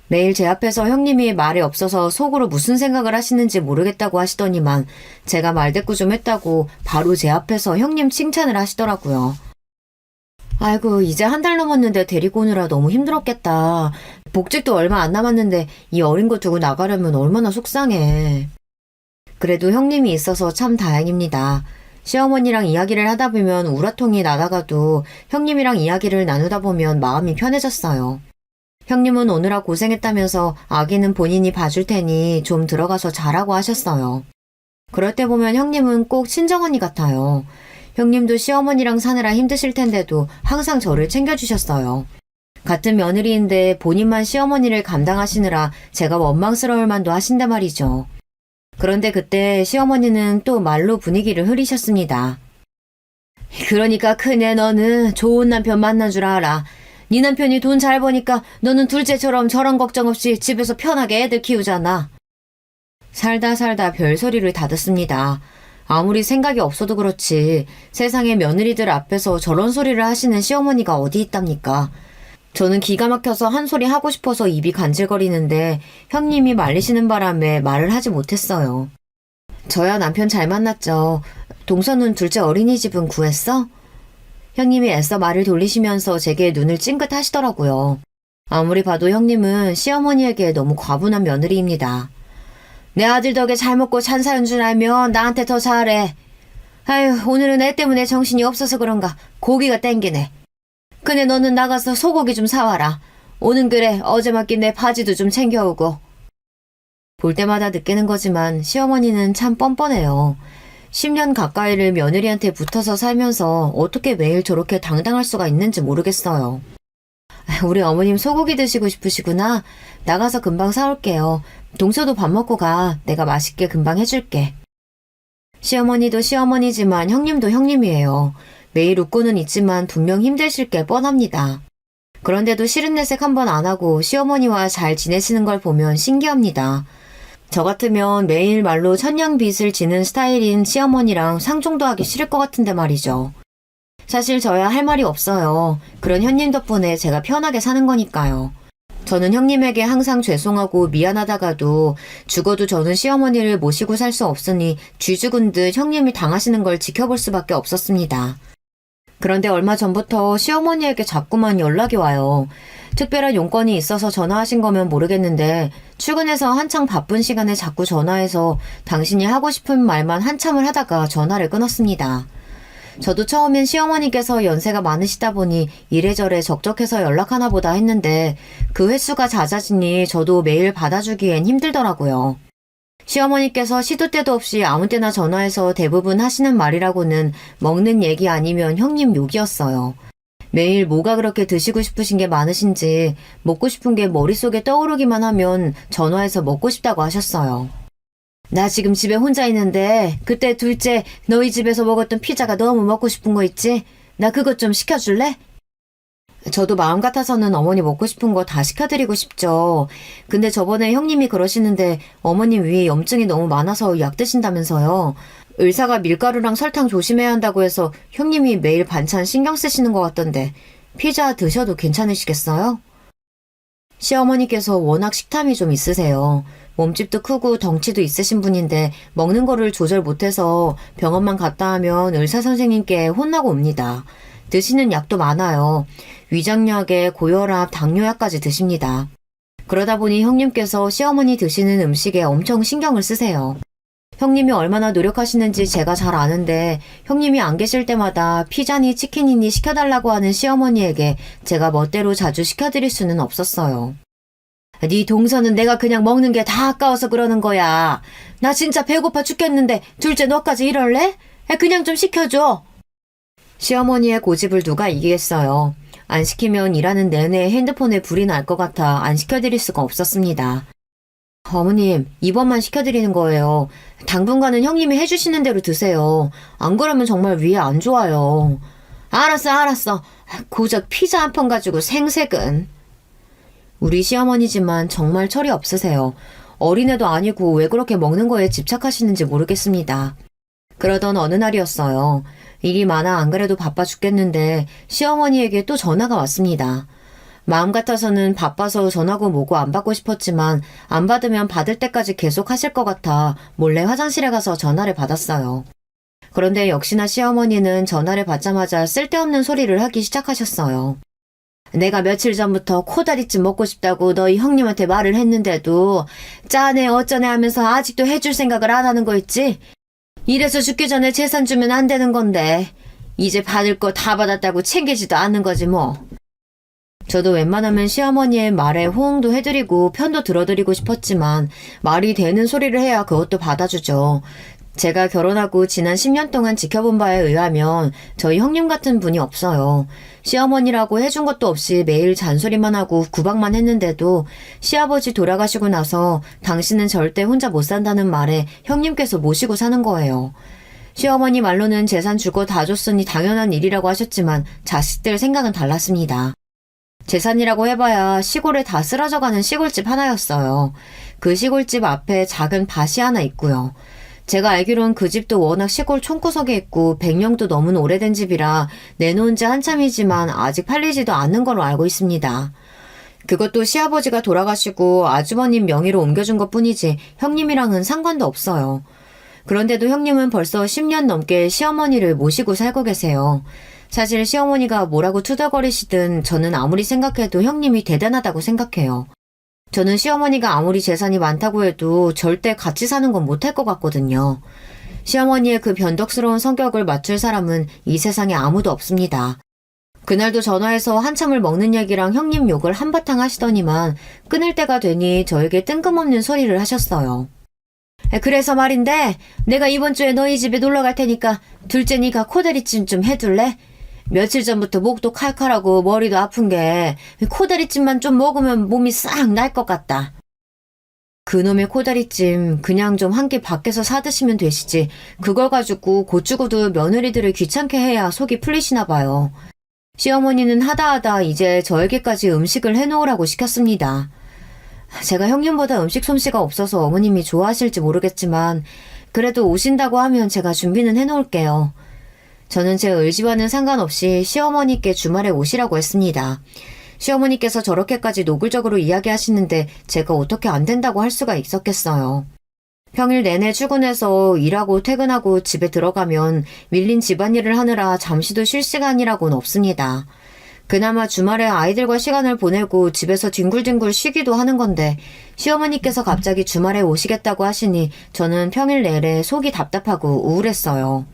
매일 제 앞에서 형님이 말이 없어서 속으로 무슨 생각을 하시는지 모르겠다고 하시더니만 제가 말대꾸 좀 했다고 바로 제 앞에서 형님 칭찬을 하시더라고요. 아이고, 이제 한 달 넘었는데 데리고 오느라 너무 힘들었겠다. 복직도 얼마 안 남았는데 이 어린 거 두고 나가려면 얼마나 속상해. 그래도 형님이 있어서 참 다행입니다. 시어머니랑 이야기를 하다 보면 우라통이 나다가도 형님이랑 이야기를 나누다 보면 마음이 편해졌어요. 형님은 오느라 고생했다면서 아기는 본인이 봐줄 테니 좀 들어가서 자라고 하셨어요. 그럴 때 보면 형님은 꼭 친정언니 같아요. 형님도 시어머니랑 사느라 힘드실 텐데도 항상 저를 챙겨주셨어요. 같은 며느리인데 본인만 시어머니를 감당하시느라 제가 원망스러울 만도 하신단 말이죠. 그런데 그때 시어머니는 또 말로 분위기를 흐리셨습니다. 그러니까 큰애 너는 좋은 남편 만난 줄 알아. 네 남편이 돈 잘 버니까 너는 둘째처럼 저런 걱정 없이 집에서 편하게 애들 키우잖아. 살다 별소리를 다 듣습니다. 아무리 생각이 없어도 그렇지 세상에 며느리들 앞에서 저런 소리를 하시는 시어머니가 어디 있답니까? 저는 기가 막혀서 한 소리 하고 싶어서 입이 간질거리는데 형님이 말리시는 바람에 말을 하지 못했어요. 저야 남편 잘 만났죠. 동서는 둘째 어린이집은 구했어? 형님이 애써 말을 돌리시면서 제게 눈을 찡긋하시더라고요. 아무리 봐도 형님은 시어머니에게 너무 과분한 며느리입니다. 내 아들 덕에 잘 먹고 찬 사연 줄 알면 나한테 더 잘해. 아휴, 오늘은 애 때문에 정신이 없어서 그런가 고기가 땡기네. 근데 너는 나가서 소고기 좀 사와라. 오는 길에 어제 맡긴 내 바지도 좀 챙겨오고. 볼 때마다 느끼는 거지만 시어머니는 참 뻔뻔해요. 10년 가까이를 며느리한테 붙어서 살면서 어떻게 매일 저렇게 당당할 수가 있는지 모르겠어요. 우리 어머님 소고기 드시고 싶으시구나. 나가서 금방 사올게요. 동서도 밥 먹고 가. 내가 맛있게 금방 해줄게. 시어머니도 시어머니지만 형님도 형님이에요. 매일 웃고는 있지만 분명 힘드실 게 뻔합니다. 그런데도 싫은 내색 한 번 안 하고 시어머니와 잘 지내시는 걸 보면 신기합니다. 저 같으면 매일 말로 천냥빚을 지는 스타일인 시어머니랑 상종도 하기 싫을 것 같은데 말이죠. 사실 저야 할 말이 없어요. 그런 형님 덕분에 제가 편하게 사는 거니까요. 저는 형님에게 항상 죄송하고 미안하다가도 죽어도 저는 시어머니를 모시고 살 수 없으니 쥐 죽은 듯 형님이 당하시는 걸 지켜볼 수밖에 없었습니다. 그런데 얼마 전부터 시어머니에게 자꾸만 연락이 와요. 특별한 용건이 있어서 전화하신 거면 모르겠는데 출근해서 한창 바쁜 시간에 자꾸 전화해서 당신이 하고 싶은 말만 한참을 하다가 전화를 끊었습니다. 저도 처음엔 시어머니께서 연세가 많으시다 보니 이래저래 적적해서 연락하나 보다 했는데 그 횟수가 잦아지니 저도 매일 받아주기엔 힘들더라고요. 시어머니께서 시도 때도 없이 아무 때나 전화해서 대부분 하시는 말이라고는 먹는 얘기 아니면 형님 욕이었어요. 매일 뭐가 그렇게 드시고 싶으신 게 많으신지 먹고 싶은 게 머릿속에 떠오르기만 하면 전화해서 먹고 싶다고 하셨어요. 나 지금 집에 혼자 있는데 그때 둘째 너희 집에서 먹었던 피자가 너무 먹고 싶은 거 있지? 나 그것 좀 시켜줄래? 저도 마음 같아서는 어머니 먹고 싶은 거 다 시켜드리고 싶죠. 근데 저번에 형님이 그러시는데 어머님 위에 염증이 너무 많아서 약 드신다면서요. 의사가 밀가루랑 설탕 조심해야 한다고 해서 형님이 매일 반찬 신경 쓰시는 것 같던데 피자 드셔도 괜찮으시겠어요? 시어머니께서 워낙 식탐이 좀 있으세요. 몸집도 크고 덩치도 있으신 분인데 먹는 거를 조절 못해서 병원만 갔다 하면 의사 선생님께 혼나고 옵니다. 드시는 약도 많아요. 위장약에 고혈압, 당뇨약까지 드십니다. 그러다 보니 형님께서 시어머니 드시는 음식에 엄청 신경을 쓰세요. 형님이 얼마나 노력하시는지 제가 잘 아는데 형님이 안 계실 때마다 피자니 치킨이니 시켜달라고 하는 시어머니에게 제가 멋대로 자주 시켜드릴 수는 없었어요. 네 동서는 내가 그냥 먹는 게 다 아까워서 그러는 거야. 나 진짜 배고파 죽겠는데 둘째 너까지 이럴래? 그냥 좀 시켜줘. 시어머니의 고집을 누가 이기겠어요. 안 시키면 일하는 내내 핸드폰에 불이 날 것 같아 안 시켜드릴 수가 없었습니다. 어머님, 이번만 시켜드리는 거예요. 당분간은 형님이 해주시는 대로 드세요. 안 그러면 정말 위에 안 좋아요. 알았어. 고작 피자 한 판 가지고 생색은. 우리 시어머니지만 정말 철이 없으세요. 어린애도 아니고 왜 그렇게 먹는 거에 집착하시는지 모르겠습니다. 그러던 어느 날이었어요. 일이 많아 안 그래도 바빠 죽겠는데 시어머니에게 또 전화가 왔습니다. 마음 같아서는 바빠서 전화고 뭐고 안 받고 싶었지만 안 받으면 받을 때까지 계속 하실 것 같아 몰래 화장실에 가서 전화를 받았어요. 그런데 역시나 시어머니는 전화를 받자마자 쓸데없는 소리를 하기 시작하셨어요. 내가 며칠 전부터 코다리찜 먹고 싶다고 너희 형님한테 말을 했는데도 짜네 어쩌네 하면서 아직도 해줄 생각을 안 하는 거 있지? 이래서 죽기 전에 재산 주면 안 되는 건데 이제 받을 거 다 받았다고 챙기지도 않는 거지 뭐. 저도 웬만하면 시어머니의 말에 호응도 해드리고 편도 들어드리고 싶었지만 말이 되는 소리를 해야 그것도 받아주죠. 제가 결혼하고 지난 10년 동안 지켜본 바에 의하면 저희 형님 같은 분이 없어요. 시어머니라고 해준 것도 없이 매일 잔소리만 하고 구박만 했는데도 시아버지 돌아가시고 나서 당신은 절대 혼자 못 산다는 말에 형님께서 모시고 사는 거예요. 시어머니 말로는 재산 줄 거 다 줬으니 당연한 일이라고 하셨지만 자식들 생각은 달랐습니다. 재산이라고 해봐야 시골에 다 쓰러져가는 시골집 하나였어요. 그 시골집 앞에 작은 밭이 하나 있고요. 제가 알기론 그 집도 워낙 시골 촌구석에 있고 100년도 넘은 오래된 집이라 내놓은 지 한참이지만 아직 팔리지도 않는 걸로 알고 있습니다. 그것도 시아버지가 돌아가시고 아주버님 명의로 옮겨준 것뿐이지 형님이랑은 상관도 없어요. 그런데도 형님은 벌써 10년 넘게 시어머니를 모시고 살고 계세요. 사실 시어머니가 뭐라고 투덜거리시든 저는 아무리 생각해도 형님이 대단하다고 생각해요. 저는 시어머니가 아무리 재산이 많다고 해도 절대 같이 사는 건 못할 것 같거든요. 시어머니의 그 변덕스러운 성격을 맞출 사람은 이 세상에 아무도 없습니다. 그날도 전화해서 한참을 먹는 얘기랑 형님 욕을 한바탕 하시더니만 끊을 때가 되니 저에게 뜬금없는 소리를 하셨어요. 그래서 말인데 내가 이번 주에 너희 집에 놀러 갈 테니까 둘째 네가 코다리찜 좀 해둘래? 며칠 전부터 목도 칼칼하고 머리도 아픈 게 코다리찜만 좀 먹으면 몸이 싹 날 것 같다. 그놈의 코다리찜 그냥 좀 한 끼 밖에서 사드시면 되시지 그걸 가지고 고추고도 며느리들을 귀찮게 해야 속이 풀리시나 봐요. 시어머니는 하다하다 이제 저에게까지 음식을 해놓으라고 시켰습니다. 제가 형님보다 음식 솜씨가 없어서 어머님이 좋아하실지 모르겠지만 그래도 오신다고 하면 제가 준비는 해놓을게요. 저는 제 의지와는 상관없이 시어머니께 주말에 오시라고 했습니다. 시어머니께서 저렇게까지 노골적으로 이야기하시는데 제가 어떻게 안 된다고 할 수가 있었겠어요. 평일 내내 출근해서 일하고 퇴근하고 집에 들어가면 밀린 집안일을 하느라 잠시도 쉴 시간이라고는 없습니다. 그나마 주말에 아이들과 시간을 보내고 집에서 뒹굴뒹굴 쉬기도 하는 건데 시어머니께서 갑자기 주말에 오시겠다고 하시니 저는 평일 내내 속이 답답하고 우울했어요.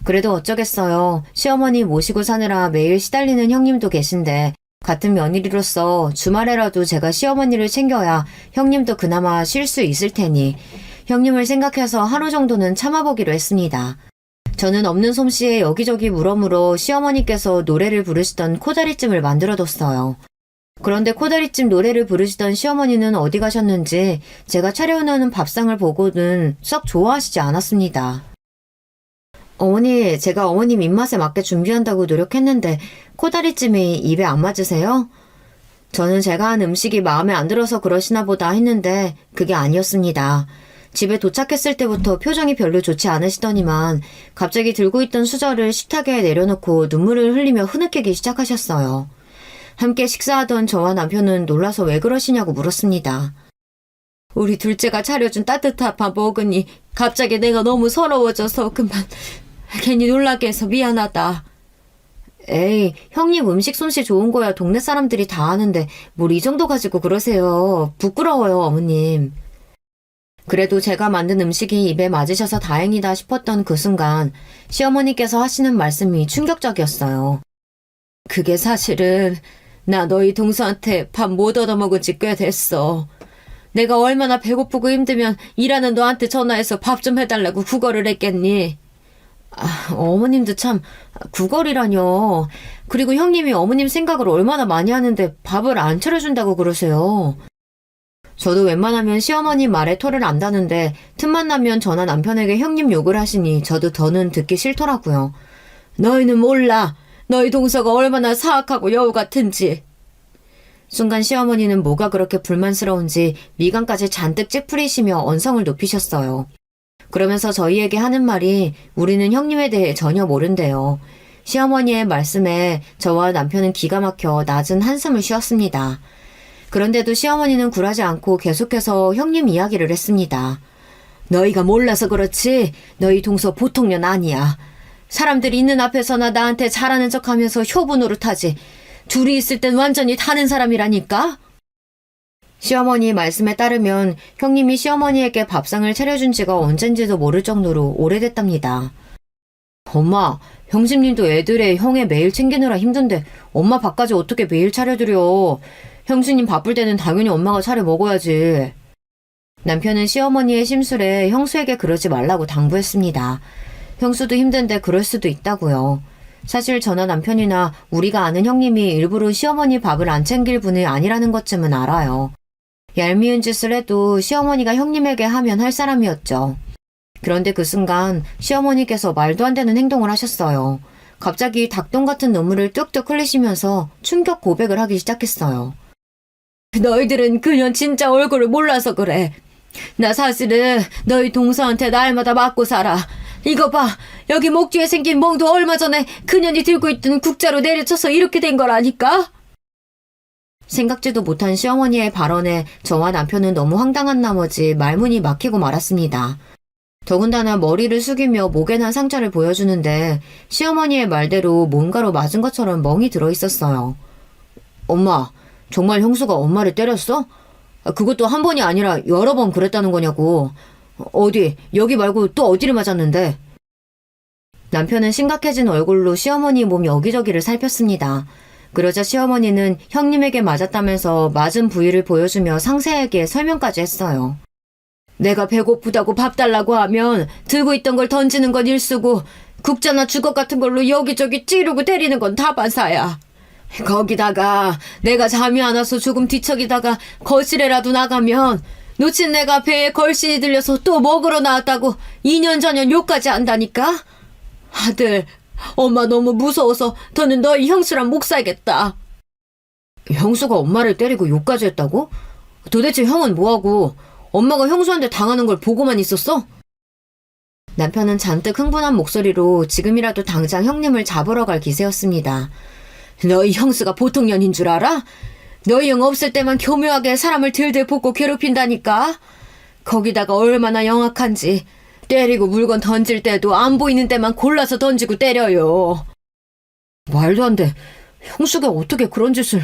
그래도 어쩌겠어요. 시어머니 모시고 사느라 매일 시달리는 형님도 계신데 같은 며느리로서 주말에라도 제가 시어머니를 챙겨야 형님도 그나마 쉴 수 있을 테니 형님을 생각해서 하루 정도는 참아보기로 했습니다. 저는 없는 솜씨에 여기저기 물어물어 시어머니께서 노래를 부르시던 코다리찜을 만들어뒀어요. 그런데 코다리찜 노래를 부르시던 시어머니는 어디 가셨는지 제가 차려놓은 밥상을 보고는 썩 좋아하시지 않았습니다. 어머니, 제가 어머님 입맛에 맞게 준비한다고 노력했는데 코다리찜이 입에 안 맞으세요? 저는 제가 한 음식이 마음에 안 들어서 그러시나 보다 했는데 그게 아니었습니다. 집에 도착했을 때부터 표정이 별로 좋지 않으시더니만 갑자기 들고 있던 수저를 식탁에 내려놓고 눈물을 흘리며 흐느끼기 시작하셨어요. 함께 식사하던 저와 남편은 놀라서 왜 그러시냐고 물었습니다. 우리 둘째가 차려준 따뜻한 밥 먹으니 갑자기 내가 너무 서러워져서 그만 괜히 놀라게 해서 미안하다. 에이, 형님 음식 솜씨 좋은 거야 동네 사람들이 다 아는데 뭘 이 정도 가지고 그러세요. 부끄러워요, 어머님. 그래도 제가 만든 음식이 입에 맞으셔서 다행이다 싶었던 그 순간 시어머니께서 하시는 말씀이 충격적이었어요. 그게 사실은 나 너희 동서한테 밥 못 얻어먹은 지 꽤 됐어. 내가 얼마나 배고프고 힘들면 일하는 너한테 전화해서 밥 좀 해달라고 구걸을 했겠니? 어머님도 참 구걸이라뇨. 그리고 형님이 어머님 생각을 얼마나 많이 하는데 밥을 안 차려준다고 그러세요. 저도 웬만하면 시어머니 말에 토를 안 다는데 틈만 나면 저나 남편에게 형님 욕을 하시니 저도 더는 듣기 싫더라고요. 너희는 몰라. 너희 동서가 얼마나 사악하고 여우 같은지. 순간 시어머니는 뭐가 그렇게 불만스러운지 미간까지 잔뜩 찌푸리시며 언성을 높이셨어요. 그러면서 저희에게 하는 말이 우리는 형님에 대해 전혀 모른대요. 시어머니의 말씀에 저와 남편은 기가 막혀 낮은 한숨을 쉬었습니다. 그런데도 시어머니는 굴하지 않고 계속해서 형님 이야기를 했습니다. 너희가 몰라서 그렇지 너희 동서 보통 년 아니야. 사람들이 있는 앞에서나 나한테 잘하는 척하면서 효부 노릇하지. 둘이 있을 땐 완전히 다른 사람이라니까? 시어머니 말씀에 따르면 형님이 시어머니에게 밥상을 차려준 지가 언젠지도 모를 정도로 오래됐답니다. 엄마, 형수님도 애들의 형에 매일 챙기느라 힘든데 엄마 밥까지 어떻게 매일 차려드려. 형수님 바쁠 때는 당연히 엄마가 차려 먹어야지. 남편은 시어머니의 심술에 형수에게 그러지 말라고 당부했습니다. 형수도 힘든데 그럴 수도 있다고요. 사실 저나 남편이나 우리가 아는 형님이 일부러 시어머니 밥을 안 챙길 분이 아니라는 것쯤은 알아요. 얄미운 짓을 해도 시어머니가 형님에게 하면 할 사람이었죠. 그런데 그 순간 시어머니께서 말도 안 되는 행동을 하셨어요. 갑자기 닭똥 같은 눈물을 뚝뚝 흘리시면서 충격 고백을 하기 시작했어요. 너희들은 그년 진짜 얼굴을 몰라서 그래. 나 사실은 너희 동서한테 날마다 맞고 살아. 이거 봐. 여기 목 뒤에 생긴 멍도 얼마 전에 그년이 들고 있던 국자로 내려쳐서 이렇게 된 거라니까? 생각지도 못한 시어머니의 발언에 저와 남편은 너무 황당한 나머지 말문이 막히고 말았습니다. 더군다나 머리를 숙이며 목에 난 상처를 보여주는데 시어머니의 말대로 뭔가로 맞은 것처럼 멍이 들어있었어요. 엄마, 정말 형수가 엄마를 때렸어? 그것도 한 번이 아니라 여러 번 그랬다는 거냐고. 어디, 여기 말고 또 어디를 맞았는데? 남편은 심각해진 얼굴로 시어머니 몸 여기저기를 살폈습니다. 그러자 시어머니는 형님에게 맞았다면서 맞은 부위를 보여주며 상세하게 설명까지 했어요. 내가 배고프다고 밥 달라고 하면 들고 있던 걸 던지는 건 일수고 국자나 주걱 같은 걸로 여기저기 찌르고 때리는 건 다반사야. 거기다가 내가 잠이 안 와서 조금 뒤척이다가 거실에라도 나가면 놓친 내가 배에 걸신이 들려서 또 먹으러 나왔다고 2년 전년 욕까지 한다니까? 아들, 엄마 너무 무서워서 더는 너희 형수랑 못 살겠다. 형수가 엄마를 때리고 욕까지 했다고? 도대체 형은 뭐하고 엄마가 형수한테 당하는 걸 보고만 있었어? 남편은 잔뜩 흥분한 목소리로 지금이라도 당장 형님을 잡으러 갈 기세였습니다. 너희 형수가 보통 년인 줄 알아? 너희 형 없을 때만 교묘하게 사람을 들들 볶고 괴롭힌다니까? 거기다가 얼마나 영악한지. 때리고 물건 던질 때도 안 보이는 데만 골라서 던지고 때려요. 말도 안 돼. 형수가 어떻게 그런 짓을...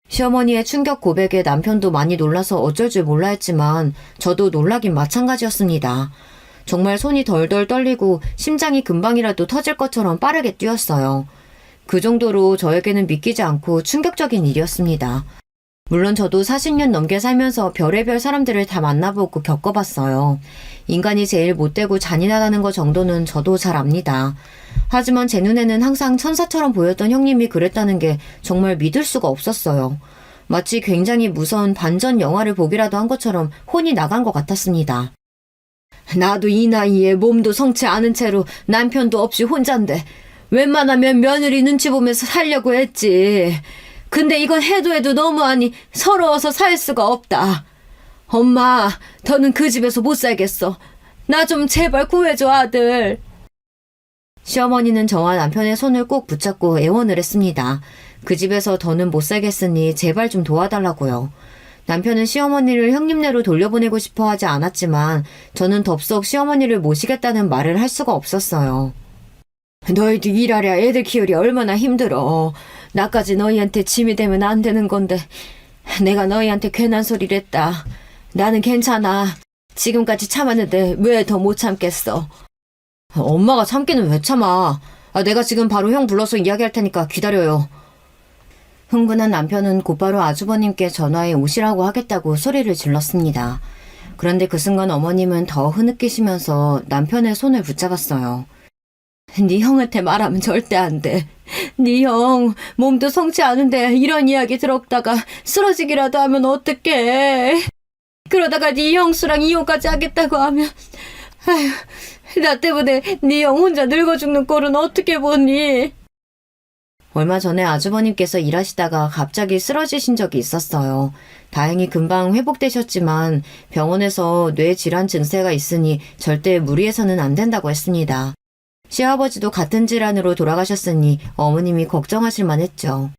시어머니의 충격 고백에 남편도 많이 놀라서 어쩔 줄 몰라 했지만 저도 놀라긴 마찬가지였습니다. 정말 손이 덜덜 떨리고 심장이 금방이라도 터질 것처럼 빠르게 뛰었어요. 그 정도로 저에게는 믿기지 않고 충격적인 일이었습니다. 물론 저도 40년 넘게 살면서 별의별 사람들을 다 만나보고 겪어봤어요. 인간이 제일 못되고 잔인하다는 것 정도는 저도 잘 압니다. 하지만 제 눈에는 항상 천사처럼 보였던 형님이 그랬다는 게 정말 믿을 수가 없었어요. 마치 굉장히 무서운 반전 영화를 보기라도 한 것처럼 혼이 나간 것 같았습니다. 나도 이 나이에 몸도 성치 않은 채로 남편도 없이 혼잔데 웬만하면 며느리 눈치 보면서 살려고 했지. 근데 이건 해도 너무하니 서러워서 살 수가 없다. 엄마, 더는 그 집에서 못 살겠어. 나 좀 제발 구해줘, 아들. 시어머니는 저와 남편의 손을 꼭 붙잡고 애원을 했습니다. 그 집에서 더는 못 살겠으니 제발 좀 도와달라고요. 남편은 시어머니를 형님네로 돌려보내고 싶어 하지 않았지만 저는 덥석 시어머니를 모시겠다는 말을 할 수가 없었어요. 너희도 일하랴 애들 키우리 얼마나 힘들어. 나까지 너희한테 짐이 되면 안 되는 건데 내가 너희한테 괜한 소리를 했다. 나는 괜찮아. 지금까지 참았는데 왜 더 못 참겠어. 엄마가 참기는 왜 참아. 내가 지금 바로 형 불러서 이야기할 테니까 기다려요. 흥분한 남편은 곧바로 아주버님께 전화해 오시라고 하겠다고 소리를 질렀습니다. 그런데 그 순간 어머님은 더 흐느끼시면서 남편의 손을 붙잡았어요. 네 형한테 말하면 절대 안 돼. 네 형 몸도 성치 않은데 이런 이야기 들었다가 쓰러지기라도 하면 어떡해. 그러다가 네 형수랑 이혼까지 하겠다고 하면 아휴, 나 때문에 네 형 혼자 늙어 죽는 꼴은 어떻게 보니. 얼마 전에 아주버님께서 일하시다가 갑자기 쓰러지신 적이 있었어요. 다행히 금방 회복되셨지만 병원에서 뇌 질환 증세가 있으니 절대 무리해서는 안 된다고 했습니다. 시아버지도 같은 질환으로 돌아가셨으니 어머님이 걱정하실 만했죠.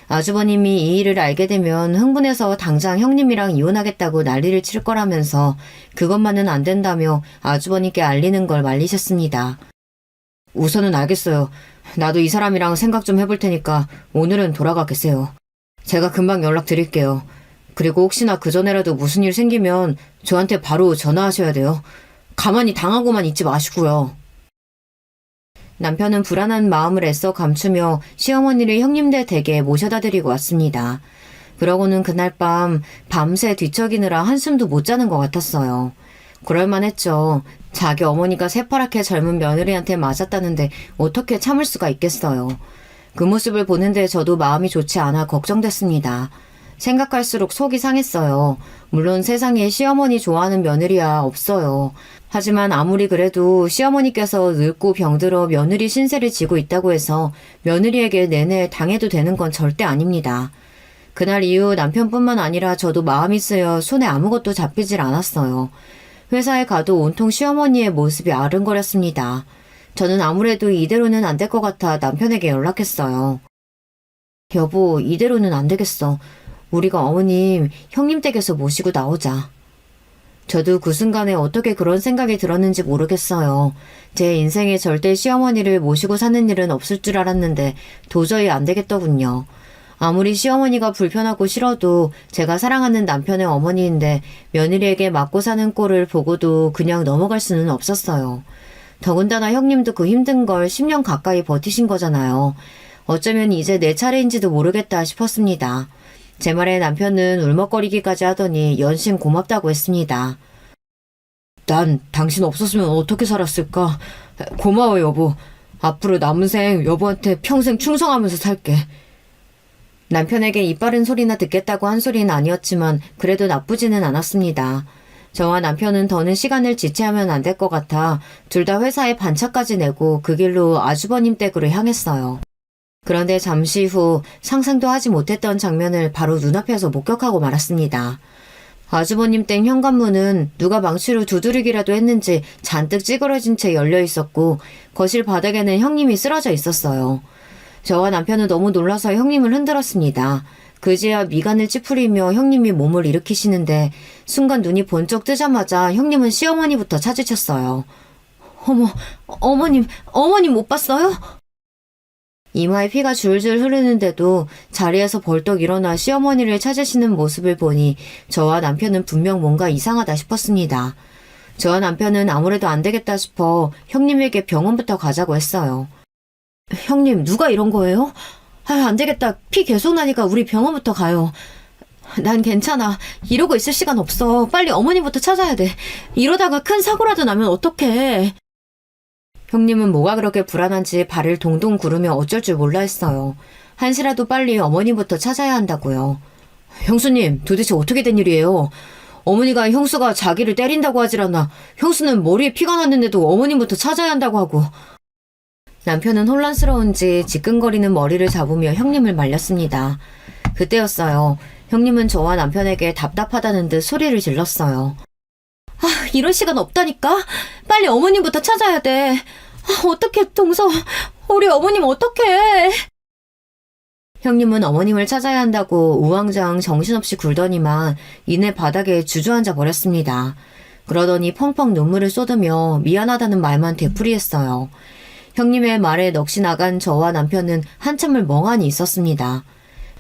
아주버님이 이 일을 알게 되면 흥분해서 당장 형님이랑 이혼하겠다고 난리를 칠 거라면서 그것만은 안 된다며 아주버님께 알리는 걸 말리셨습니다. 우선은 알겠어요. 나도 이 사람이랑 생각 좀 해볼 테니까 오늘은 돌아가 계세요. 제가 금방 연락드릴게요. 그리고 혹시나 그전에라도 무슨 일 생기면 저한테 바로 전화하셔야 돼요. 가만히 당하고만 있지 마시고요. 남편은 불안한 마음을 애써 감추며 시어머니를 형님네 댁에 모셔다 드리고 왔습니다. 그러고는 그날 밤새 뒤척이느라 한숨도 못 자는 것 같았어요. 그럴만했죠. 자기 어머니가 새파랗게 젊은 며느리한테 맞았다는데 어떻게 참을 수가 있겠어요. 그 모습을 보는데 저도 마음이 좋지 않아 걱정됐습니다. 생각할수록 속이 상했어요. 물론 세상에 시어머니 좋아하는 며느리야 없어요. 하지만 아무리 그래도 시어머니께서 늙고 병들어 며느리 신세를 지고 있다고 해서 며느리에게 내내 당해도 되는 건 절대 아닙니다. 그날 이후 남편뿐만 아니라 저도 마음이 쓰여 손에 아무것도 잡히질 않았어요. 회사에 가도 온통 시어머니의 모습이 아른거렸습니다. 저는 아무래도 이대로는 안 될 것 같아 남편에게 연락했어요. 여보, 이대로는 안 되겠어. 우리가 어머님, 형님 댁에서 모시고 나오자. 저도 그 순간에 어떻게 그런 생각이 들었는지 모르겠어요. 제 인생에 절대 시어머니를 모시고 사는 일은 없을 줄 알았는데 도저히 안 되겠더군요. 아무리 시어머니가 불편하고 싫어도 제가 사랑하는 남편의 어머니인데 며느리에게 맞고 사는 꼴을 보고도 그냥 넘어갈 수는 없었어요. 더군다나 형님도 그 힘든 걸 10년 가까이 버티신 거잖아요. 어쩌면 이제 내 차례인지도 모르겠다 싶었습니다. 제 말에 남편은 울먹거리기까지 하더니 연신 고맙다고 했습니다. 난 당신 없었으면 어떻게 살았을까? 고마워 여보. 앞으로 남은 생 여보한테 평생 충성하면서 살게. 남편에게 이빠른 소리나 듣겠다고 한 소리는 아니었지만 그래도 나쁘지는 않았습니다. 저와 남편은 더는 시간을 지체하면 안 될 것 같아 둘 다 회사에 반차까지 내고 그 길로 아주버님 댁으로 향했어요. 그런데 잠시 후 상상도 하지 못했던 장면을 바로 눈앞에서 목격하고 말았습니다. 아주버님 댁 현관문은 누가 망치로 두드리기라도 했는지 잔뜩 찌그러진 채 열려 있었고 거실 바닥에는 형님이 쓰러져 있었어요. 저와 남편은 너무 놀라서 형님을 흔들었습니다. 그제야 미간을 찌푸리며 형님이 몸을 일으키시는데 순간 눈이 번쩍 뜨자마자 형님은 시어머니부터 찾으셨어요. 어머, 어머님 못 봤어요? 이마에 피가 줄줄 흐르는데도 자리에서 벌떡 일어나 시어머니를 찾으시는 모습을 보니 저와 남편은 분명 뭔가 이상하다 싶었습니다. 저와 남편은 아무래도 안 되겠다 싶어 형님에게 병원부터 가자고 했어요. 형님, 누가 이런 거예요? 안 되겠다. 피 계속 나니까 우리 병원부터 가요. 난 괜찮아. 이러고 있을 시간 없어. 빨리 어머니부터 찾아야 돼. 이러다가 큰 사고라도 나면 어떡해. 형님은 뭐가 그렇게 불안한지 발을 동동 구르며 어쩔 줄 몰라 했어요. 한시라도 빨리 어머니부터 찾아야 한다고요. 형수님, 도대체 어떻게 된 일이에요? 어머니가 형수가 자기를 때린다고 하질 않아. 형수는 머리에 피가 났는데도 어머님부터 찾아야 한다고 하고. 남편은 혼란스러운지 지끈거리는 머리를 잡으며 형님을 말렸습니다. 그때였어요. 형님은 저와 남편에게 답답하다는 듯 소리를 질렀어요. 이럴 시간 없다니까? 빨리 어머님부터 찾아야 돼. 어떡해, 동서. 우리 어머님 어떡해. 형님은 어머님을 찾아야 한다고 우왕좌왕 정신없이 굴더니만 이내 바닥에 주저앉아 버렸습니다. 그러더니 펑펑 눈물을 쏟으며 미안하다는 말만 되풀이했어요. 형님의 말에 넋이 나간 저와 남편은 한참을 멍하니 있었습니다.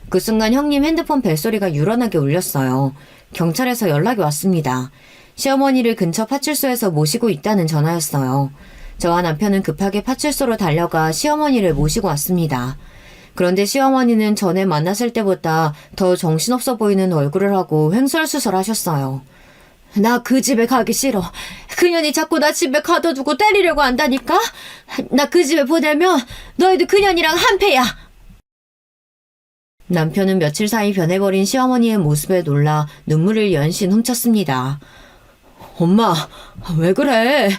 그 순간 형님 핸드폰 벨소리가 유런하게 울렸어요. 경찰에서 연락이 왔습니다. 시어머니를 근처 파출소에서 모시고 있다는 전화였어요. 저와 남편은 급하게 파출소로 달려가 시어머니를 모시고 왔습니다. 그런데 시어머니는 전에 만났을 때보다 더 정신없어 보이는 얼굴을 하고 횡설수설 하셨어요. 나 그 집에 가기 싫어. 그년이 자꾸 나 집에 가둬두고 때리려고 한다니까? 나 그 집에 보내면 너희도 그년이랑 한패야. 남편은 며칠 사이 변해버린 시어머니의 모습에 놀라 눈물을 연신 훔쳤습니다. 엄마, 왜 그래?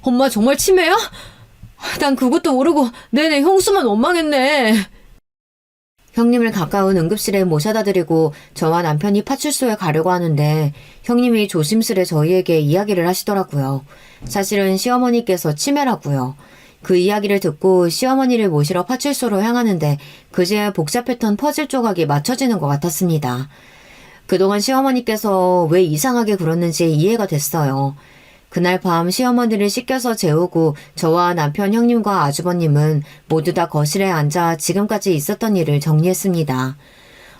엄마 정말 치매야? 난 그것도 모르고 내내 형수만 원망했네. 형님을 가까운 응급실에 모셔다 드리고 저와 남편이 파출소에 가려고 하는데 형님이 조심스레 저희에게 이야기를 하시더라고요. 사실은 시어머니께서 치매라고요. 그 이야기를 듣고 시어머니를 모시러 파출소로 향하는데 그제야 복잡했던 퍼즐 조각이 맞춰지는 것 같았습니다. 그동안 시어머니께서 왜 이상하게 굴었는지 이해가 됐어요. 그날 밤 시어머니를 씻겨서 재우고 저와 남편 형님과 아주버님은 모두 다 거실에 앉아 지금까지 있었던 일을 정리했습니다.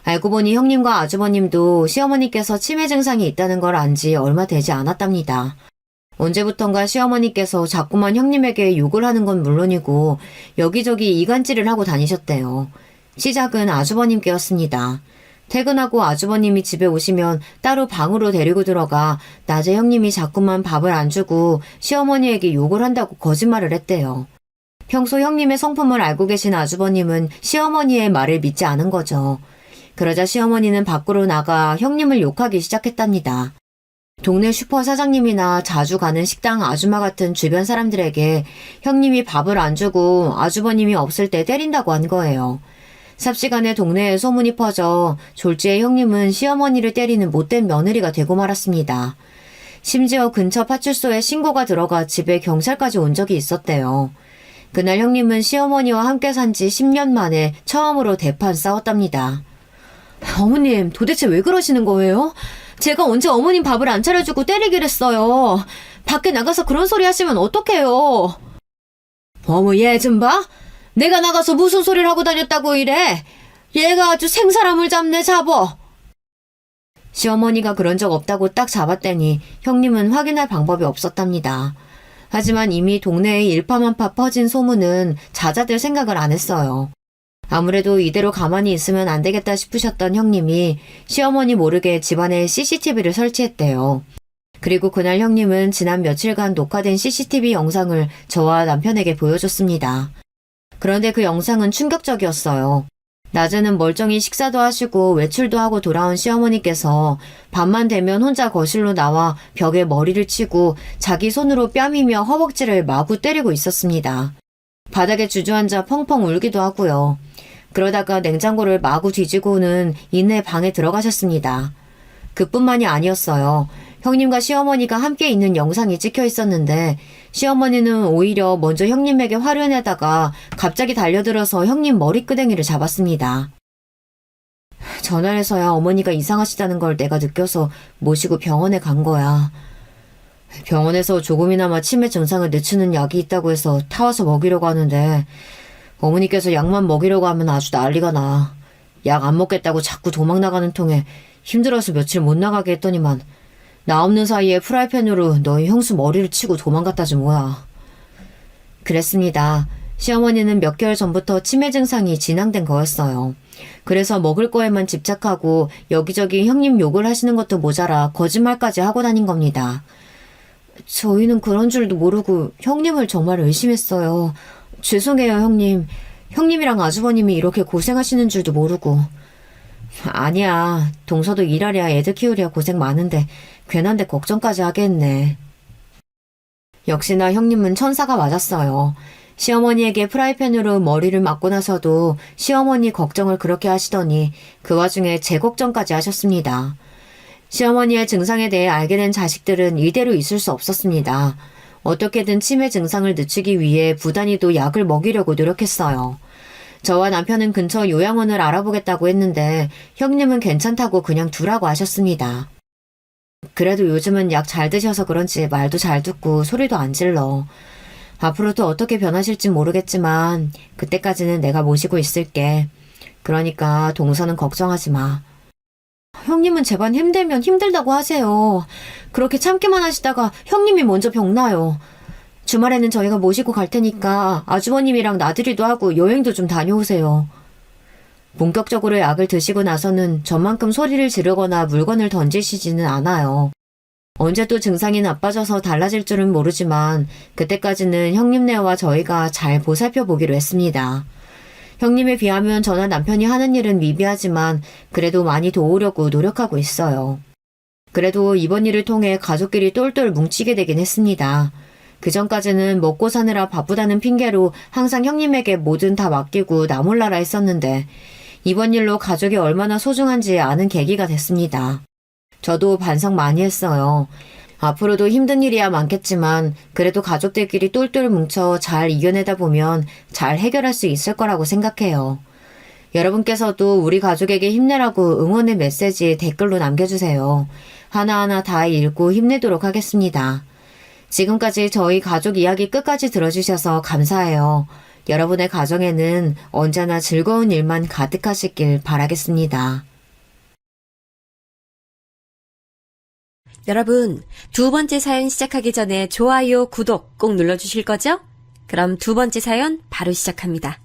알고 보니 형님과 아주버님도 시어머니께서 치매 증상이 있다는 걸 안 지 얼마 되지 않았답니다. 언제부턴가 시어머니께서 자꾸만 형님에게 욕을 하는 건 물론이고 여기저기 이간질을 하고 다니셨대요. 시작은 아주버님께였습니다. 퇴근하고 아주버님이 집에 오시면 따로 방으로 데리고 들어가 낮에 형님이 자꾸만 밥을 안 주고 시어머니에게 욕을 한다고 거짓말을 했대요. 평소 형님의 성품을 알고 계신 아주버님은 시어머니의 말을 믿지 않은 거죠. 그러자 시어머니는 밖으로 나가 형님을 욕하기 시작했답니다. 동네 슈퍼 사장님이나 자주 가는 식당 아줌마 같은 주변 사람들에게 형님이 밥을 안 주고 아주버님이 없을 때 때린다고 한 거예요. 삽시간에 동네에 소문이 퍼져 졸지에 형님은 시어머니를 때리는 못된 며느리가 되고 말았습니다. 심지어 근처 파출소에 신고가 들어가 집에 경찰까지 온 적이 있었대요. 그날 형님은 시어머니와 함께 산 지 10년 만에 처음으로 대판 싸웠답니다. 어머님, 도대체 왜 그러시는 거예요? 제가 언제 어머님 밥을 안 차려주고 때리길 했어요. 밖에 나가서 그런 소리 하시면 어떡해요. 어머, 얘 좀 봐. 내가 나가서 무슨 소리를 하고 다녔다고 이래. 얘가 아주 생사람을 잡네 잡어. 시어머니가 그런 적 없다고 딱 잡았더니 형님은 확인할 방법이 없었답니다. 하지만 이미 동네에 일파만파 퍼진 소문은 잦아들 생각을 안 했어요. 아무래도 이대로 가만히 있으면 안 되겠다 싶으셨던 형님이 시어머니 모르게 집안에 CCTV를 설치했대요. 그리고 그날 형님은 지난 며칠간 녹화된 CCTV 영상을 저와 남편에게 보여줬습니다. 그런데 그 영상은 충격적이었어요. 낮에는 멀쩡히 식사도 하시고 외출도 하고 돌아온 시어머니께서 밤만 되면 혼자 거실로 나와 벽에 머리를 치고 자기 손으로 뺨이며 허벅지를 마구 때리고 있었습니다. 바닥에 주저앉아 펑펑 울기도 하고요. 그러다가 냉장고를 마구 뒤지고는 이내 방에 들어가셨습니다. 그뿐만이 아니었어요. 형님과 시어머니가 함께 있는 영상이 찍혀 있었는데 시어머니는 오히려 먼저 형님에게 화를 내다가 갑자기 달려들어서 형님 머리끄댕이를 잡았습니다. 전화해서야 어머니가 이상하시다는 걸 내가 느껴서 모시고 병원에 간 거야. 병원에서 조금이나마 치매 증상을 늦추는 약이 있다고 해서 타와서 먹이려고 하는데 어머니께서 약만 먹이려고 하면 아주 난리가 나. 약 안 먹겠다고 자꾸 도망 나가는 통에 힘들어서 며칠 못 나가게 했더니만 나 없는 사이에 프라이팬으로 너희 형수 머리를 치고 도망갔다지 뭐야. 그랬습니다. 시어머니는 몇 개월 전부터 치매 증상이 진행된 거였어요. 그래서 먹을 거에만 집착하고 여기저기 형님 욕을 하시는 것도 모자라 거짓말까지 하고 다닌 겁니다. 저희는 그런 줄도 모르고 형님을 정말 의심했어요. 죄송해요, 형님. 형님이랑 아주버님이 이렇게 고생하시는 줄도 모르고. 아니야. 동서도 일하랴 애들 키우랴 고생 많은데 괜한데 걱정까지 하게 했네. 역시나 형님은 천사가 맞았어요. 시어머니에게 프라이팬으로 머리를 맞고 나서도 시어머니 걱정을 그렇게 하시더니 그 와중에 제 걱정까지 하셨습니다. 시어머니의 증상에 대해 알게 된 자식들은 이대로 있을 수 없었습니다. 어떻게든 치매 증상을 늦추기 위해 부단히도 약을 먹이려고 노력했어요. 저와 남편은 근처 요양원을 알아보겠다고 했는데 형님은 괜찮다고 그냥 두라고 하셨습니다. 그래도 요즘은 약 잘 드셔서 그런지 말도 잘 듣고 소리도 안 질러. 앞으로도 어떻게 변하실지 모르겠지만 그때까지는 내가 모시고 있을게. 그러니까 동서는 걱정하지 마. 형님은 제발 힘들면 힘들다고 하세요. 그렇게 참기만 하시다가 형님이 먼저 병나요. 주말에는 저희가 모시고 갈 테니까 아주버님이랑 나들이도 하고 여행도 좀 다녀오세요. 본격적으로 약을 드시고 나서는 저만큼 소리를 지르거나 물건을 던지시지는 않아요. 언제 또 증상이 나빠져서 달라질 줄은 모르지만 그때까지는 형님네와 저희가 잘 보살펴 보기로 했습니다. 형님에 비하면 저나 남편이 하는 일은 미비하지만 그래도 많이 도우려고 노력하고 있어요. 그래도 이번 일을 통해 가족끼리 똘똘 뭉치게 되긴 했습니다. 그전까지는 먹고 사느라 바쁘다는 핑계로 항상 형님에게 뭐든 다 맡기고 나 몰라라 했었는데 이번 일로 가족이 얼마나 소중한지 아는 계기가 됐습니다. 저도 반성 많이 했어요. 앞으로도 힘든 일이야 많겠지만 그래도 가족들끼리 똘똘 뭉쳐 잘 이겨내다 보면 잘 해결할 수 있을 거라고 생각해요. 여러분께서도 우리 가족에게 힘내라고 응원의 메시지 댓글로 남겨주세요. 하나하나 다 읽고 힘내도록 하겠습니다. 지금까지 저희 가족 이야기 끝까지 들어주셔서 감사해요. 여러분의 가정에는 언제나 즐거운 일만 가득하시길 바라겠습니다. 여러분, 두 번째 사연 시작하기 전에 좋아요, 구독 꼭 눌러주실 거죠? 그럼 두 번째 사연 바로 시작합니다.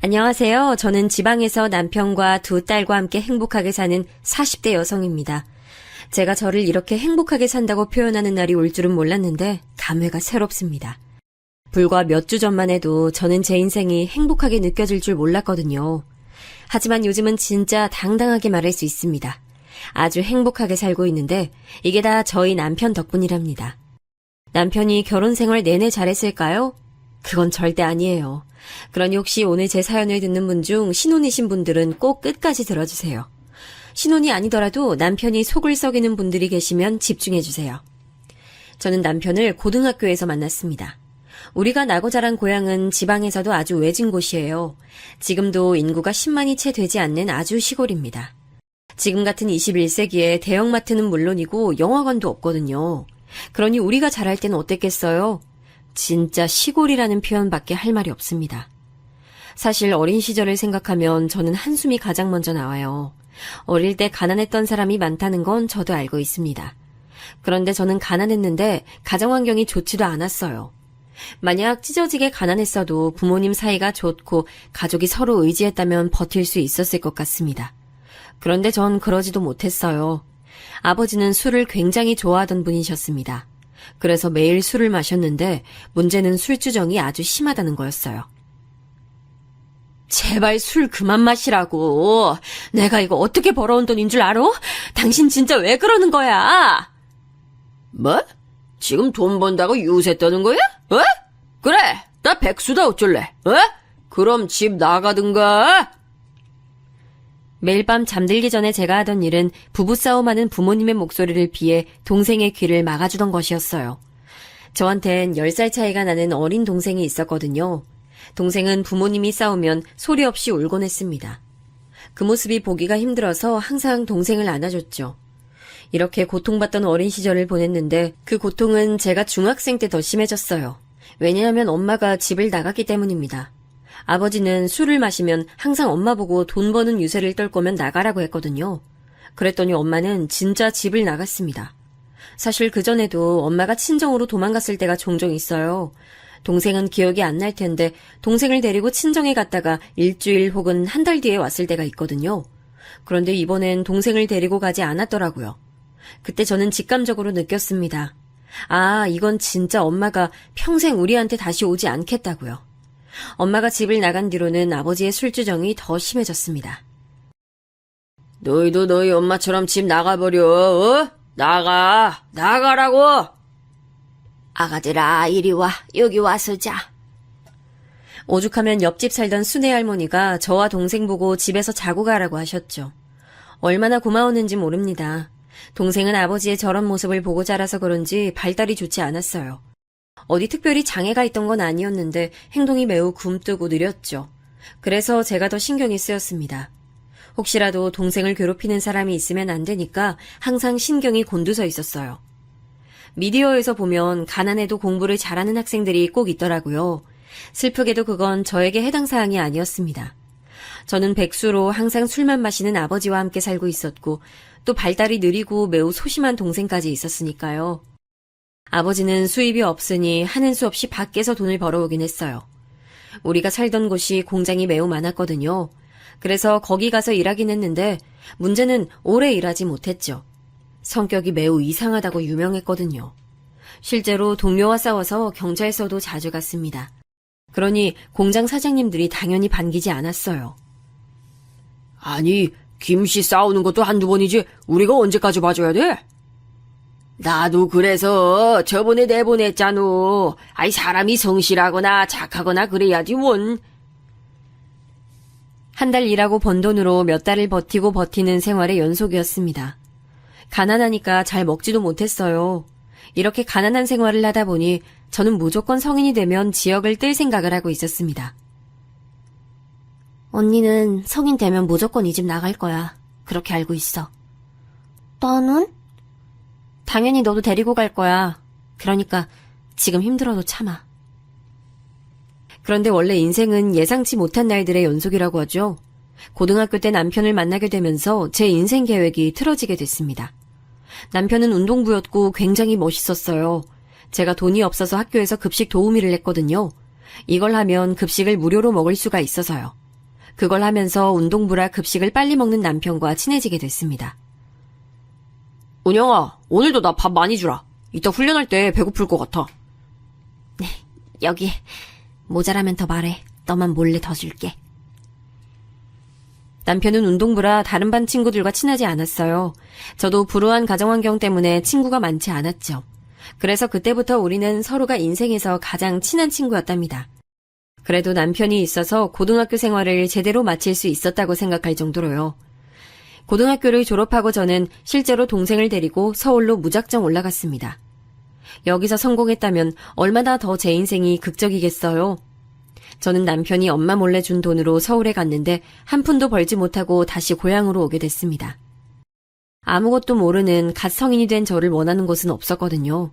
안녕하세요. 저는 지방에서 남편과 두 딸과 함께 행복하게 사는 40대 여성입니다. 제가 저를 이렇게 행복하게 산다고 표현하는 날이 올 줄은 몰랐는데 감회가 새롭습니다. 불과 몇 주 전만 해도 저는 제 인생이 행복하게 느껴질 줄 몰랐거든요. 하지만 요즘은 진짜 당당하게 말할 수 있습니다. 아주 행복하게 살고 있는데 이게 다 저희 남편 덕분이랍니다. 남편이 결혼 생활 내내 잘했을까요? 그건 절대 아니에요. 그러니 혹시 오늘 제 사연을 듣는 분 중 신혼이신 분들은 꼭 끝까지 들어주세요. 신혼이 아니더라도 남편이 속을 썩이는 분들이 계시면 집중해주세요. 저는 남편을 고등학교에서 만났습니다. 우리가 나고 자란 고향은 지방에서도 아주 외진 곳이에요. 지금도 인구가 10만이 채 되지 않는 아주 시골입니다. 지금 같은 21세기에 대형마트는 물론이고 영화관도 없거든요. 그러니 우리가 자랄 때는 어땠겠어요? 진짜 시골이라는 표현밖에 할 말이 없습니다. 사실 어린 시절을 생각하면 저는 한숨이 가장 먼저 나와요. 어릴 때 가난했던 사람이 많다는 건 저도 알고 있습니다. 그런데 저는 가난했는데 가정환경이 좋지도 않았어요. 만약 찢어지게 가난했어도 부모님 사이가 좋고 가족이 서로 의지했다면 버틸 수 있었을 것 같습니다. 그런데 전 그러지도 못했어요. 아버지는 술을 굉장히 좋아하던 분이셨습니다. 그래서 매일 술을 마셨는데 문제는 술주정이 아주 심하다는 거였어요. 제발 술 그만 마시라고. 내가 이거 어떻게 벌어온 돈인 줄 알아? 당신 진짜 왜 그러는 거야? 뭐? 지금 돈 번다고 유세 떠는 거야? 어? 그래, 나 백수다 어쩔래? 어? 그럼 집 나가든가. 매일 밤 잠들기 전에 제가 하던 일은 부부싸움하는 부모님의 목소리를 피해 동생의 귀를 막아주던 것이었어요. 저한텐 10살 차이가 나는 어린 동생이 있었거든요. 동생은 부모님이 싸우면 소리 없이 울곤 했습니다. 그 모습이 보기가 힘들어서 항상 동생을 안아줬죠. 이렇게 고통받던 어린 시절을 보냈는데 그 고통은 제가 중학생 때 더 심해졌어요. 왜냐하면 엄마가 집을 나갔기 때문입니다. 아버지는 술을 마시면 항상 엄마 보고 돈 버는 유세를 떨 거면 나가라고 했거든요. 그랬더니 엄마는 진짜 집을 나갔습니다. 사실 그전에도 엄마가 친정으로 도망갔을 때가 종종 있어요. 동생은 기억이 안 날 텐데 동생을 데리고 친정에 갔다가 일주일 혹은 한 달 뒤에 왔을 때가 있거든요. 그런데 이번엔 동생을 데리고 가지 않았더라고요. 그때 저는 직감적으로 느꼈습니다. 아, 이건 진짜 엄마가 평생 우리한테 다시 오지 않겠다고요. 엄마가 집을 나간 뒤로는 아버지의 술주정이 더 심해졌습니다. 너희도 너희 엄마처럼 집 나가버려. 어? 나가라고. 아가들아, 이리 와. 여기 와서 자. 오죽하면 옆집 살던 순애 할머니가 저와 동생 보고 집에서 자고 가라고 하셨죠. 얼마나 고마웠는지 모릅니다. 동생은 아버지의 저런 모습을 보고 자라서 그런지 발달이 좋지 않았어요. 어디 특별히 장애가 있던 건 아니었는데 행동이 매우 굼뜨고 느렸죠. 그래서 제가 더 신경이 쓰였습니다. 혹시라도 동생을 괴롭히는 사람이 있으면 안 되니까 항상 신경이 곤두서 있었어요. 미디어에서 보면 가난해도 공부를 잘하는 학생들이 꼭 있더라고요. 슬프게도 그건 저에게 해당 사항이 아니었습니다. 저는 백수로 항상 술만 마시는 아버지와 함께 살고 있었고 또 발달이 느리고 매우 소심한 동생까지 있었으니까요. 아버지는 수입이 없으니 하는 수 없이 밖에서 돈을 벌어오긴 했어요. 우리가 살던 곳이 공장이 매우 많았거든요. 그래서 거기 가서 일하긴 했는데 문제는 오래 일하지 못했죠. 성격이 매우 이상하다고 유명했거든요. 실제로 동료와 싸워서 경찰서도 자주 갔습니다. 그러니 공장 사장님들이 당연히 반기지 않았어요. 아니, 김씨 싸우는 것도 한두 번이지 우리가 언제까지 봐줘야 돼? 나도 그래서 저번에 내보냈잖아. 아이, 사람이 성실하거나 착하거나 그래야지 원. 한 달 일하고 번 돈으로 몇 달을 버티고 버티는 생활의 연속이었습니다. 가난하니까 잘 먹지도 못했어요. 이렇게 가난한 생활을 하다 보니 저는 무조건 성인이 되면 지역을 뜰 생각을 하고 있었습니다. 언니는 성인 되면 무조건 이 집 나갈 거야. 그렇게 알고 있어. 너는? 당연히 너도 데리고 갈 거야. 그러니까 지금 힘들어도 참아. 그런데 원래 인생은 예상치 못한 날들의 연속이라고 하죠. 고등학교 때 남편을 만나게 되면서 제 인생 계획이 틀어지게 됐습니다. 남편은 운동부였고 굉장히 멋있었어요. 제가 돈이 없어서 학교에서 급식 도우미를 했거든요. 이걸 하면 급식을 무료로 먹을 수가 있어서요. 그걸 하면서 운동부라 급식을 빨리 먹는 남편과 친해지게 됐습니다. 은영아, 오늘도 나 밥 많이 주라. 이따 훈련할 때 배고플 것 같아. 여기 모자라면 더 말해. 너만 몰래 더 줄게. 남편은 운동부라 다른 반 친구들과 친하지 않았어요. 저도 불우한 가정환경 때문에 친구가 많지 않았죠. 그래서 그때부터 우리는 서로가 인생에서 가장 친한 친구였답니다. 그래도 남편이 있어서 고등학교 생활을 제대로 마칠 수 있었다고 생각할 정도로요. 고등학교를 졸업하고 저는 실제로 동생을 데리고 서울로 무작정 올라갔습니다. 여기서 성공했다면 얼마나 더 제 인생이 극적이겠어요. 저는 남편이 엄마 몰래 준 돈으로 서울에 갔는데 한 푼도 벌지 못하고 다시 고향으로 오게 됐습니다. 아무것도 모르는 갓 성인이 된 저를 원하는 곳은 없었거든요.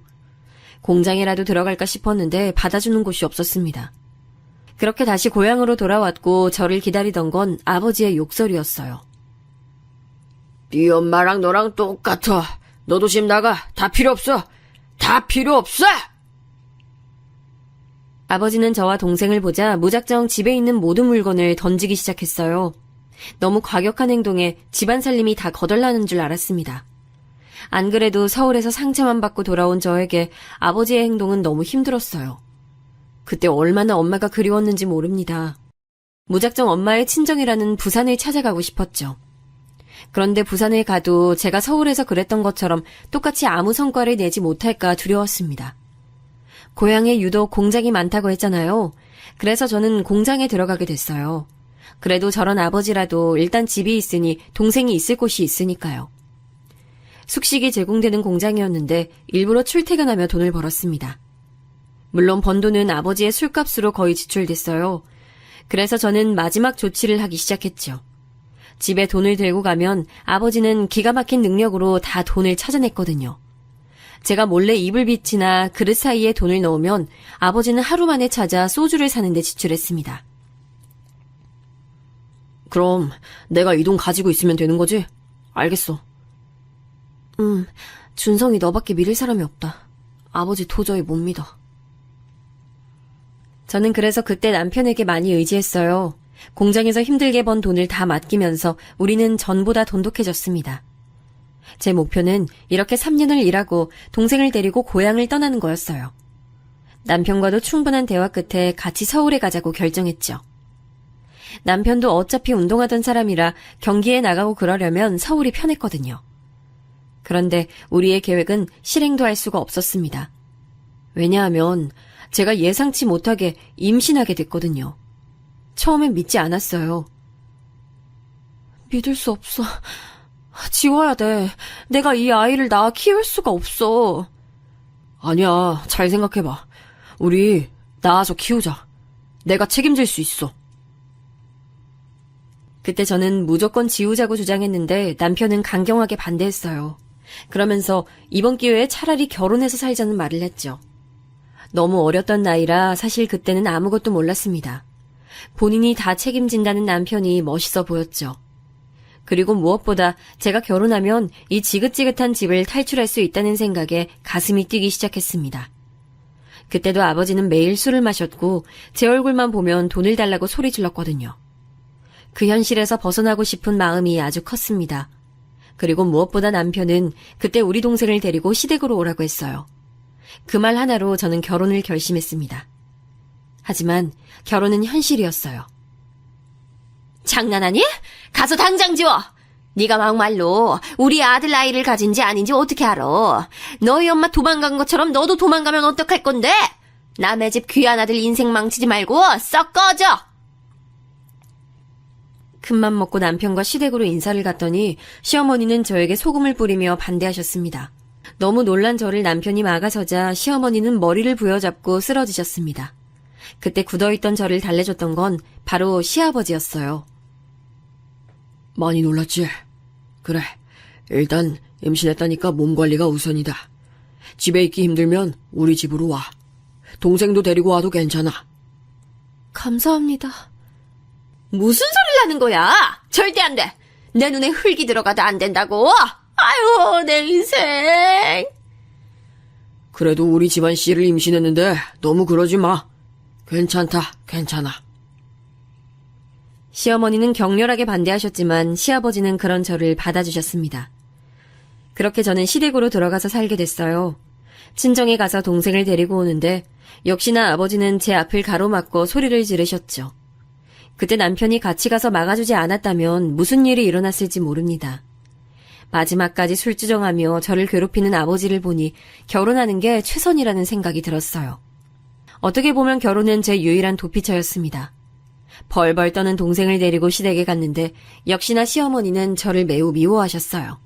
공장이라도 들어갈까 싶었는데 받아주는 곳이 없었습니다. 그렇게 다시 고향으로 돌아왔고 저를 기다리던 건 아버지의 욕설이었어요. 네 엄마랑 너랑 똑같아. 너도 집 나가. 다 필요 없어. 다 필요 없어! 아버지는 저와 동생을 보자 무작정 집에 있는 모든 물건을 던지기 시작했어요. 너무 과격한 행동에 집안 살림이 다 거덜나는 줄 알았습니다. 안 그래도 서울에서 상처만 받고 돌아온 저에게 아버지의 행동은 너무 힘들었어요. 그때 얼마나 엄마가 그리웠는지 모릅니다. 무작정 엄마의 친정이라는 부산을 찾아가고 싶었죠. 그런데 부산에 가도 제가 서울에서 그랬던 것처럼 똑같이 아무 성과를 내지 못할까 두려웠습니다. 고향에 유독 공장이 많다고 했잖아요. 그래서 저는 공장에 들어가게 됐어요. 그래도 저런 아버지라도 일단 집이 있으니 동생이 있을 곳이 있으니까요. 숙식이 제공되는 공장이었는데 일부러 출퇴근하며 돈을 벌었습니다. 물론 번 돈은 아버지의 술값으로 거의 지출됐어요. 그래서 저는 마지막 조치를 하기 시작했죠. 집에 돈을 들고 가면 아버지는 기가 막힌 능력으로 다 돈을 찾아냈거든요. 제가 몰래 이불빛이나 그릇 사이에 돈을 넣으면 아버지는 하루 만에 찾아 소주를 사는데 지출했습니다. 그럼 내가 이 돈 가지고 있으면 되는 거지? 알겠어. 준성이 너밖에 믿을 사람이 없다. 아버지 도저히 못 믿어. 저는 그래서 그때 남편에게 많이 의지했어요. 공장에서 힘들게 번 돈을 다 맡기면서 우리는 전보다 돈독해졌습니다. 제 목표는 이렇게 3년을 일하고 동생을 데리고 고향을 떠나는 거였어요. 남편과도 충분한 대화 끝에 같이 서울에 가자고 결정했죠. 남편도 어차피 운동하던 사람이라 경기에 나가고 그러려면 서울이 편했거든요. 그런데 우리의 계획은 실행도 할 수가 없었습니다. 왜냐하면 제가 예상치 못하게 임신하게 됐거든요. 처음엔 믿지 않았어요. 믿을 수 없어. 지워야 돼. 내가 이 아이를 낳아 키울 수가 없어. 아니야, 잘 생각해봐. 우리 낳아서 키우자. 내가 책임질 수 있어. 그때 저는 무조건 지우자고 주장했는데 남편은 강경하게 반대했어요. 그러면서 이번 기회에 차라리 결혼해서 살자는 말을 했죠. 너무 어렸던 나이라 사실 그때는 아무것도 몰랐습니다. 본인이 다 책임진다는 남편이 멋있어 보였죠. 그리고 무엇보다 제가 결혼하면 이 지긋지긋한 집을 탈출할 수 있다는 생각에 가슴이 뛰기 시작했습니다. 그때도 아버지는 매일 술을 마셨고 제 얼굴만 보면 돈을 달라고 소리 질렀거든요. 그 현실에서 벗어나고 싶은 마음이 아주 컸습니다. 그리고 무엇보다 남편은 그때 우리 동생을 데리고 시댁으로 오라고 했어요. 그 말 하나로 저는 결혼을 결심했습니다. 하지만 결혼은 현실이었어요. 장난하니? 가서 당장 지워! 네가 막말로 우리 아들 나이를 가진지 아닌지 어떻게 알아? 너희 엄마 도망간 것처럼 너도 도망가면 어떡할 건데? 남의 집 귀한 아들 인생 망치지 말고 썩 꺼져! 큰맘 먹고 남편과 시댁으로 인사를 갔더니 시어머니는 저에게 소금을 뿌리며 반대하셨습니다. 너무 놀란 저를 남편이 막아서자 시어머니는 머리를 부여잡고 쓰러지셨습니다. 그때 굳어있던 저를 달래줬던 건 바로 시아버지였어요. 많이 놀랐지? 그래, 일단 임신했다니까 몸 관리가 우선이다. 집에 있기 힘들면 우리 집으로 와. 동생도 데리고 와도 괜찮아. 감사합니다. 무슨 소리를 하는 거야? 절대 안 돼. 내 눈에 흙이 들어가도 안 된다고. 아유, 내 인생. 그래도 우리 집안 씨를 임신했는데 너무 그러지 마. 괜찮다, 괜찮아. 시어머니는 격렬하게 반대하셨지만 시아버지는 그런 저를 받아주셨습니다. 그렇게 저는 시댁으로 들어가서 살게 됐어요. 친정에 가서 동생을 데리고 오는데 역시나 아버지는 제 앞을 가로막고 소리를 지르셨죠. 그때 남편이 같이 가서 막아주지 않았다면 무슨 일이 일어났을지 모릅니다. 마지막까지 술주정하며 저를 괴롭히는 아버지를 보니 결혼하는 게 최선이라는 생각이 들었어요. 어떻게 보면 결혼은 제 유일한 도피처였습니다. 벌벌 떠는 동생을 데리고 시댁에 갔는데 역시나 시어머니는 저를 매우 미워하셨어요.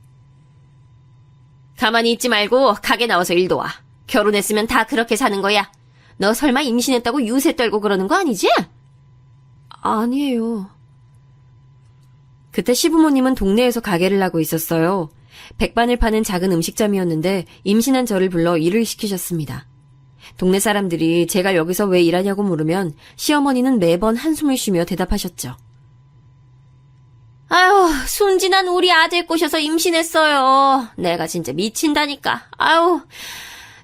가만히 있지 말고 가게 나와서 일도 와. 결혼했으면 다 그렇게 사는 거야. 너 설마 임신했다고 유세 떨고 그러는 거 아니지? 아니에요. 그때 시부모님은 동네에서 가게를 하고 있었어요. 백반을 파는 작은 음식점이었는데 임신한 저를 불러 일을 시키셨습니다. 동네 사람들이 제가 여기서 왜 일하냐고 물으면 시어머니는 매번 한숨을 쉬며 대답하셨죠. 아유, 순진한 우리 아들 꼬셔서 임신했어요. 내가 진짜 미친다니까. 아유,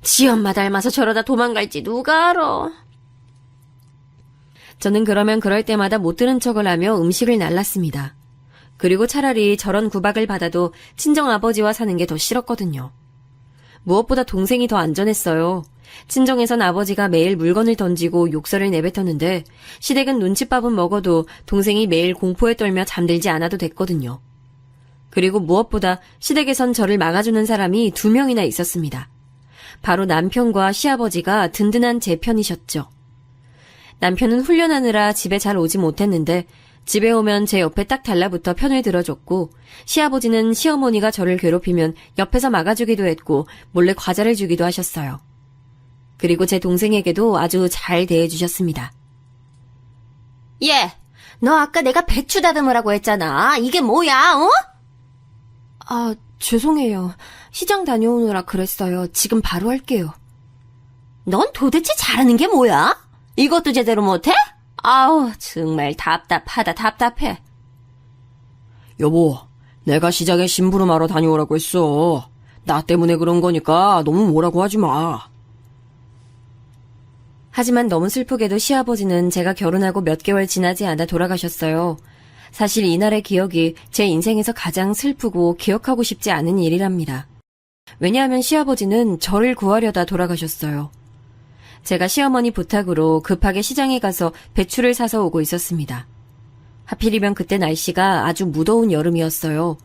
지 엄마 닮아서 저러다 도망갈지 누가 알아. 저는 그러면 그럴 때마다 못 들은 척을 하며 음식을 날랐습니다. 그리고 차라리 저런 구박을 받아도 친정아버지와 사는 게 더 싫었거든요. 무엇보다 동생이 더 안전했어요. 친정에선 아버지가 매일 물건을 던지고 욕설을 내뱉었는데 시댁은 눈칫밥은 먹어도 동생이 매일 공포에 떨며 잠들지 않아도 됐거든요. 그리고 무엇보다 시댁에선 저를 막아주는 사람이 2명이나 있었습니다. 바로 남편과 시아버지가 든든한 제 편이셨죠. 남편은 훈련하느라 집에 잘 오지 못했는데 집에 오면 제 옆에 딱 달라붙어 편을 들어줬고 시아버지는 시어머니가 저를 괴롭히면 옆에서 막아주기도 했고 몰래 과자를 주기도 하셨어요. 그리고 제 동생에게도 아주 잘 대해주셨습니다. 얘, 너 아까 내가 배추 다듬으라고 했잖아. 이게 뭐야, 어? 아, 죄송해요. 시장 다녀오느라 그랬어요. 지금 바로 할게요. 넌 도대체 잘하는 게 뭐야? 이것도 제대로 못해? 아우, 정말 답답해. 여보, 내가 시장에 심부름하러 다녀오라고 했어. 나 때문에 그런 거니까 너무 뭐라고 하지 마. 하지만 너무 슬프게도 시아버지는 제가 결혼하고 몇 개월 지나지 않아 돌아가셨어요. 사실 이날의 기억이 제 인생에서 가장 슬프고 기억하고 싶지 않은 일이랍니다. 왜냐하면 시아버지는 저를 구하려다 돌아가셨어요. 제가 시어머니 부탁으로 급하게 시장에 가서 배추를 사서 오고 있었습니다. 하필이면 그때 날씨가 아주 무더운 여름이었어요.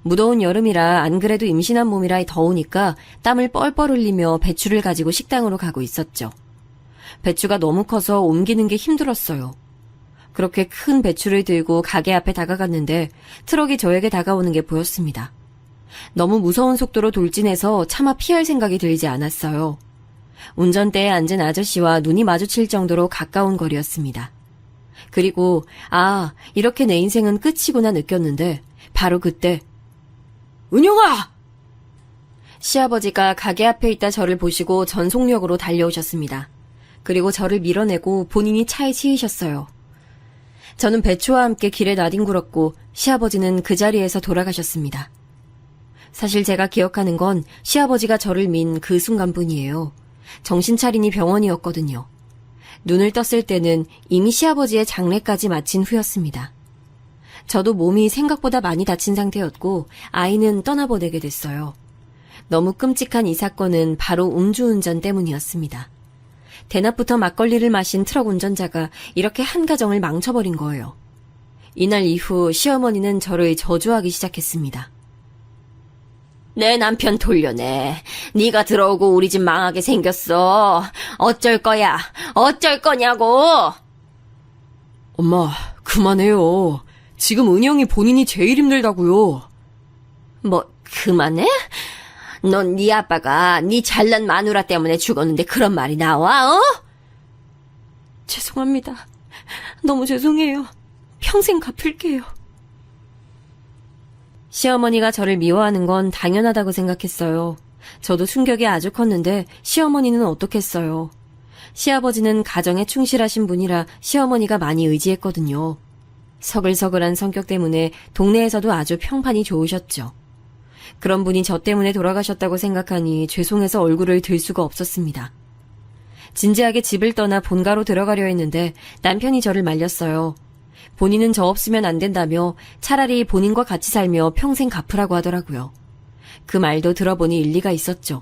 무더운 여름이라 안 그래도 임신한 몸이라 더우니까 땀을 뻘뻘 흘리며 배추를 가지고 식당으로 가고 있었죠. 배추가 너무 커서 옮기는 게 힘들었어요. 그렇게 큰 배추를 들고 가게 앞에 다가갔는데 트럭이 저에게 다가오는 게 보였습니다. 너무 무서운 속도로 돌진해서 차마 피할 생각이 들지 않았어요. 운전대에 앉은 아저씨와 눈이 마주칠 정도로 가까운 거리였습니다. 그리고 이렇게 내 인생은 끝이구나 느꼈는데 바로 그때 은영아! 시아버지가 가게 앞에 있다 저를 보시고 전속력으로 달려오셨습니다. 그리고 저를 밀어내고 본인이 차에 치이셨어요. 저는 배추와 함께 길에 나뒹굴었고 시아버지는 그 자리에서 돌아가셨습니다. 사실 제가 기억하는 건 시아버지가 저를 민 그 순간뿐이에요. 정신 차리니 병원이었거든요. 눈을 떴을 때는 이미 시아버지의 장례까지 마친 후였습니다. 저도 몸이 생각보다 많이 다친 상태였고 아이는 떠나보내게 됐어요. 너무 끔찍한 이 사건은 바로 음주운전 때문이었습니다. 대낮부터 막걸리를 마신 트럭 운전자가 이렇게 한 가정을 망쳐버린 거예요. 이날 이후 시어머니는 저를 저주하기 시작했습니다. 내 남편 돌려내. 네가 들어오고 우리 집 망하게 생겼어. 어쩔 거야? 어쩔 거냐고. 엄마, 그만해요. 지금 은영이 본인이 제일 힘들다고요. 뭐 그만해? 넌 네 아빠가 네 잘난 마누라 때문에 죽었는데 그런 말이 나와? 어? 죄송합니다. 너무 죄송해요. 평생 갚을게요. 시어머니가 저를 미워하는 건 당연하다고 생각했어요. 저도 충격이 아주 컸는데 시어머니는 어떻겠어요. 시아버지는 가정에 충실하신 분이라 시어머니가 많이 의지했거든요. 서글서글한 성격 때문에 동네에서도 아주 평판이 좋으셨죠. 그런 분이 저 때문에 돌아가셨다고 생각하니 죄송해서 얼굴을 들 수가 없었습니다. 진지하게 집을 떠나 본가로 들어가려 했는데 남편이 저를 말렸어요. 본인은 저 없으면 안 된다며 차라리 본인과 같이 살며 평생 갚으라고 하더라고요. 그 말도 들어보니 일리가 있었죠.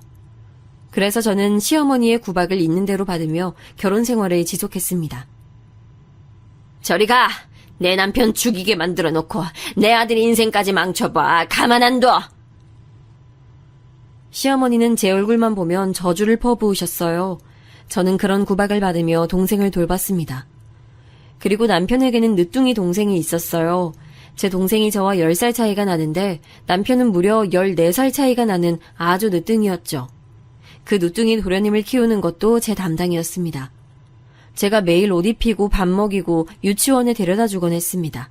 그래서 저는 시어머니의 구박을 있는 대로 받으며 결혼 생활을 지속했습니다. 저리 가! 내 남편 죽이게 만들어 놓고 내 아들 인생까지 망쳐봐. 가만 안 둬! 시어머니는 제 얼굴만 보면 저주를 퍼부으셨어요. 저는 그런 구박을 받으며 동생을 돌봤습니다. 그리고 남편에게는 늦둥이 동생이 있었어요. 제 동생이 저와 10살 차이가 나는데 남편은 무려 14살 차이가 나는 아주 늦둥이였죠. 그 늦둥이 도련님을 키우는 것도 제 담당이었습니다. 제가 매일 옷 입히고 밥 먹이고 유치원에 데려다 주곤 했습니다.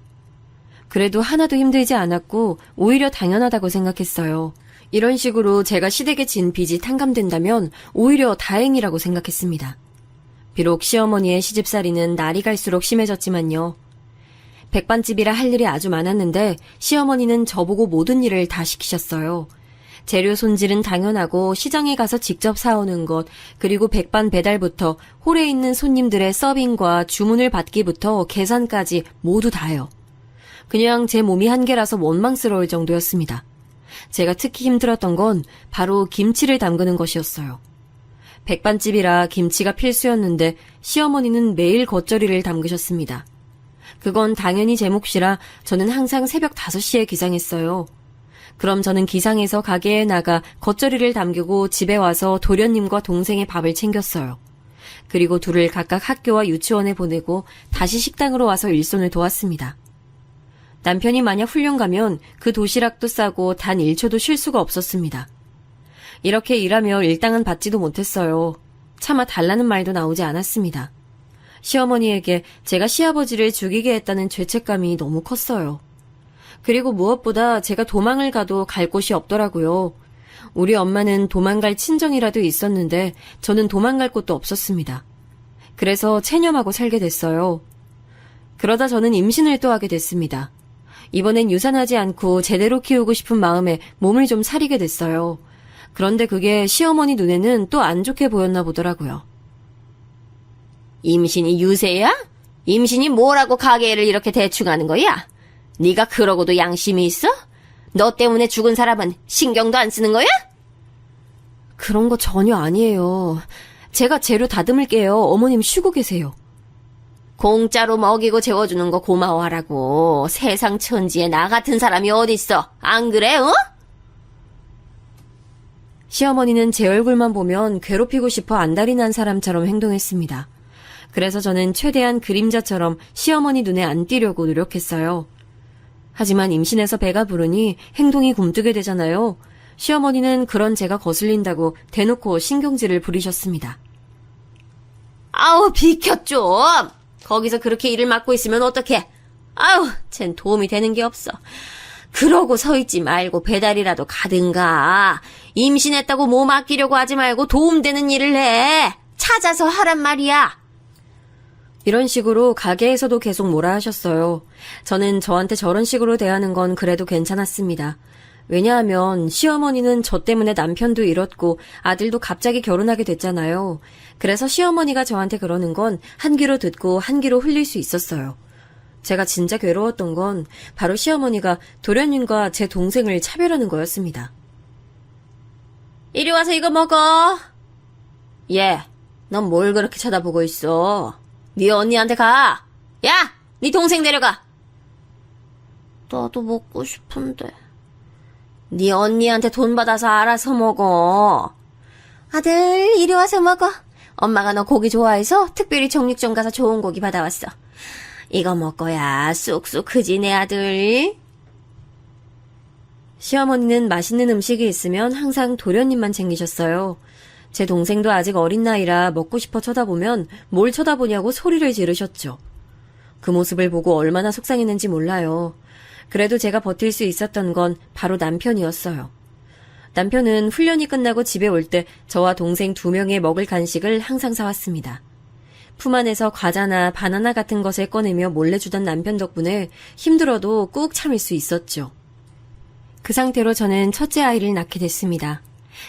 그래도 하나도 힘들지 않았고 오히려 당연하다고 생각했어요. 이런 식으로 제가 시댁에 진 빚이 탕감된다면 오히려 다행이라고 생각했습니다. 비록 시어머니의 시집살이는 날이 갈수록 심해졌지만요. 백반집이라 할 일이 아주 많았는데 시어머니는 저보고 모든 일을 다 시키셨어요. 재료 손질은 당연하고 시장에 가서 직접 사오는 것, 그리고 백반 배달부터 홀에 있는 손님들의 서빙과 주문을 받기부터 계산까지 모두 다요. 그냥 제 몸이 한계라서 원망스러울 정도였습니다. 제가 특히 힘들었던 건 바로 김치를 담그는 것이었어요. 백반집이라 김치가 필수였는데 시어머니는 매일 겉절이를 담그셨습니다. 그건 당연히 제 몫이라 저는 항상 새벽 5시에 기상했어요. 그럼 저는 기상해서 가게에 나가 겉절이를 담그고 집에 와서 도련님과 동생의 밥을 챙겼어요. 그리고 둘을 각각 학교와 유치원에 보내고 다시 식당으로 와서 일손을 도왔습니다. 남편이 만약 훈련 가면 그 도시락도 싸고 단 1초도 쉴 수가 없었습니다. 이렇게 일하며 일당은 받지도 못했어요. 차마 달라는 말도 나오지 않았습니다. 시어머니에게 제가 시아버지를 죽이게 했다는 죄책감이 너무 컸어요. 그리고 무엇보다 제가 도망을 가도 갈 곳이 없더라고요. 우리 엄마는 도망갈 친정이라도 있었는데 저는 도망갈 곳도 없었습니다. 그래서 체념하고 살게 됐어요. 그러다 저는 임신을 또 하게 됐습니다. 이번엔 유산하지 않고 제대로 키우고 싶은 마음에 몸을 좀 사리게 됐어요. 그런데 그게 시어머니 눈에는 또 안 좋게 보였나 보더라고요. 임신이 유세야? 임신이 뭐라고 가게를 이렇게 대충 하는 거야? 네가 그러고도 양심이 있어? 너 때문에 죽은 사람은 신경도 안 쓰는 거야? 그런 거 전혀 아니에요. 제가 재료 다듬을게요. 어머님 쉬고 계세요. 공짜로 먹이고 재워주는 거 고마워하라고. 세상 천지에 나 같은 사람이 어딨어. 안 그래, 어? 시어머니는 제 얼굴만 보면 괴롭히고 싶어 안달이 난 사람처럼 행동했습니다. 그래서 저는 최대한 그림자처럼 시어머니 눈에 안 띄려고 노력했어요. 하지만 임신해서 배가 부르니 행동이 굼뜨게 되잖아요. 시어머니는 그런 제가 거슬린다고 대놓고 신경질을 부리셨습니다. 아우, 비켜 좀! 거기서 그렇게 일을 맡고 있으면 어떡해? 아우, 쟨 도움이 되는 게 없어. 그러고 서 있지 말고 배달이라도 가든가. 임신했다고 몸 아끼려고 하지 말고 도움되는 일을 해. 찾아서 하란 말이야. 이런 식으로 가게에서도 계속 뭐라 하셨어요. 저는 저한테 저런 식으로 대하는 건 그래도 괜찮았습니다. 왜냐하면 시어머니는 저 때문에 남편도 잃었고 아들도 갑자기 결혼하게 됐잖아요. 그래서 시어머니가 저한테 그러는 건 한 귀로 듣고 한 귀로 흘릴 수 있었어요. 제가 진짜 괴로웠던 건 바로 시어머니가 도련님과 제 동생을 차별하는 거였습니다. 이리 와서 이거 먹어. 얘, 넌 뭘 그렇게 쳐다보고 있어? 네 언니한테 가. 야, 네 동생 데려가. 나도 먹고 싶은데. 네 언니한테 돈 받아서 알아서 먹어. 아들, 이리 와서 먹어. 엄마가 너 고기 좋아해서 특별히 정육점 가서 좋은 고기 받아왔어. 이거 먹어야 쑥쑥 크지, 내 아들. 시어머니는 맛있는 음식이 있으면 항상 도련님만 챙기셨어요. 제 동생도 아직 어린 나이라 먹고 싶어 쳐다보면 뭘 쳐다보냐고 소리를 지르셨죠. 그 모습을 보고 얼마나 속상했는지 몰라요. 그래도 제가 버틸 수 있었던 건 바로 남편이었어요. 남편은 훈련이 끝나고 집에 올 때 저와 동생 2명의 먹을 간식을 항상 사왔습니다. 품 안에서 과자나 바나나 같은 것을 꺼내며 몰래 주던 남편 덕분에 힘들어도 꾹 참을 수 있었죠. 그 상태로 저는 첫째 아이를 낳게 됐습니다.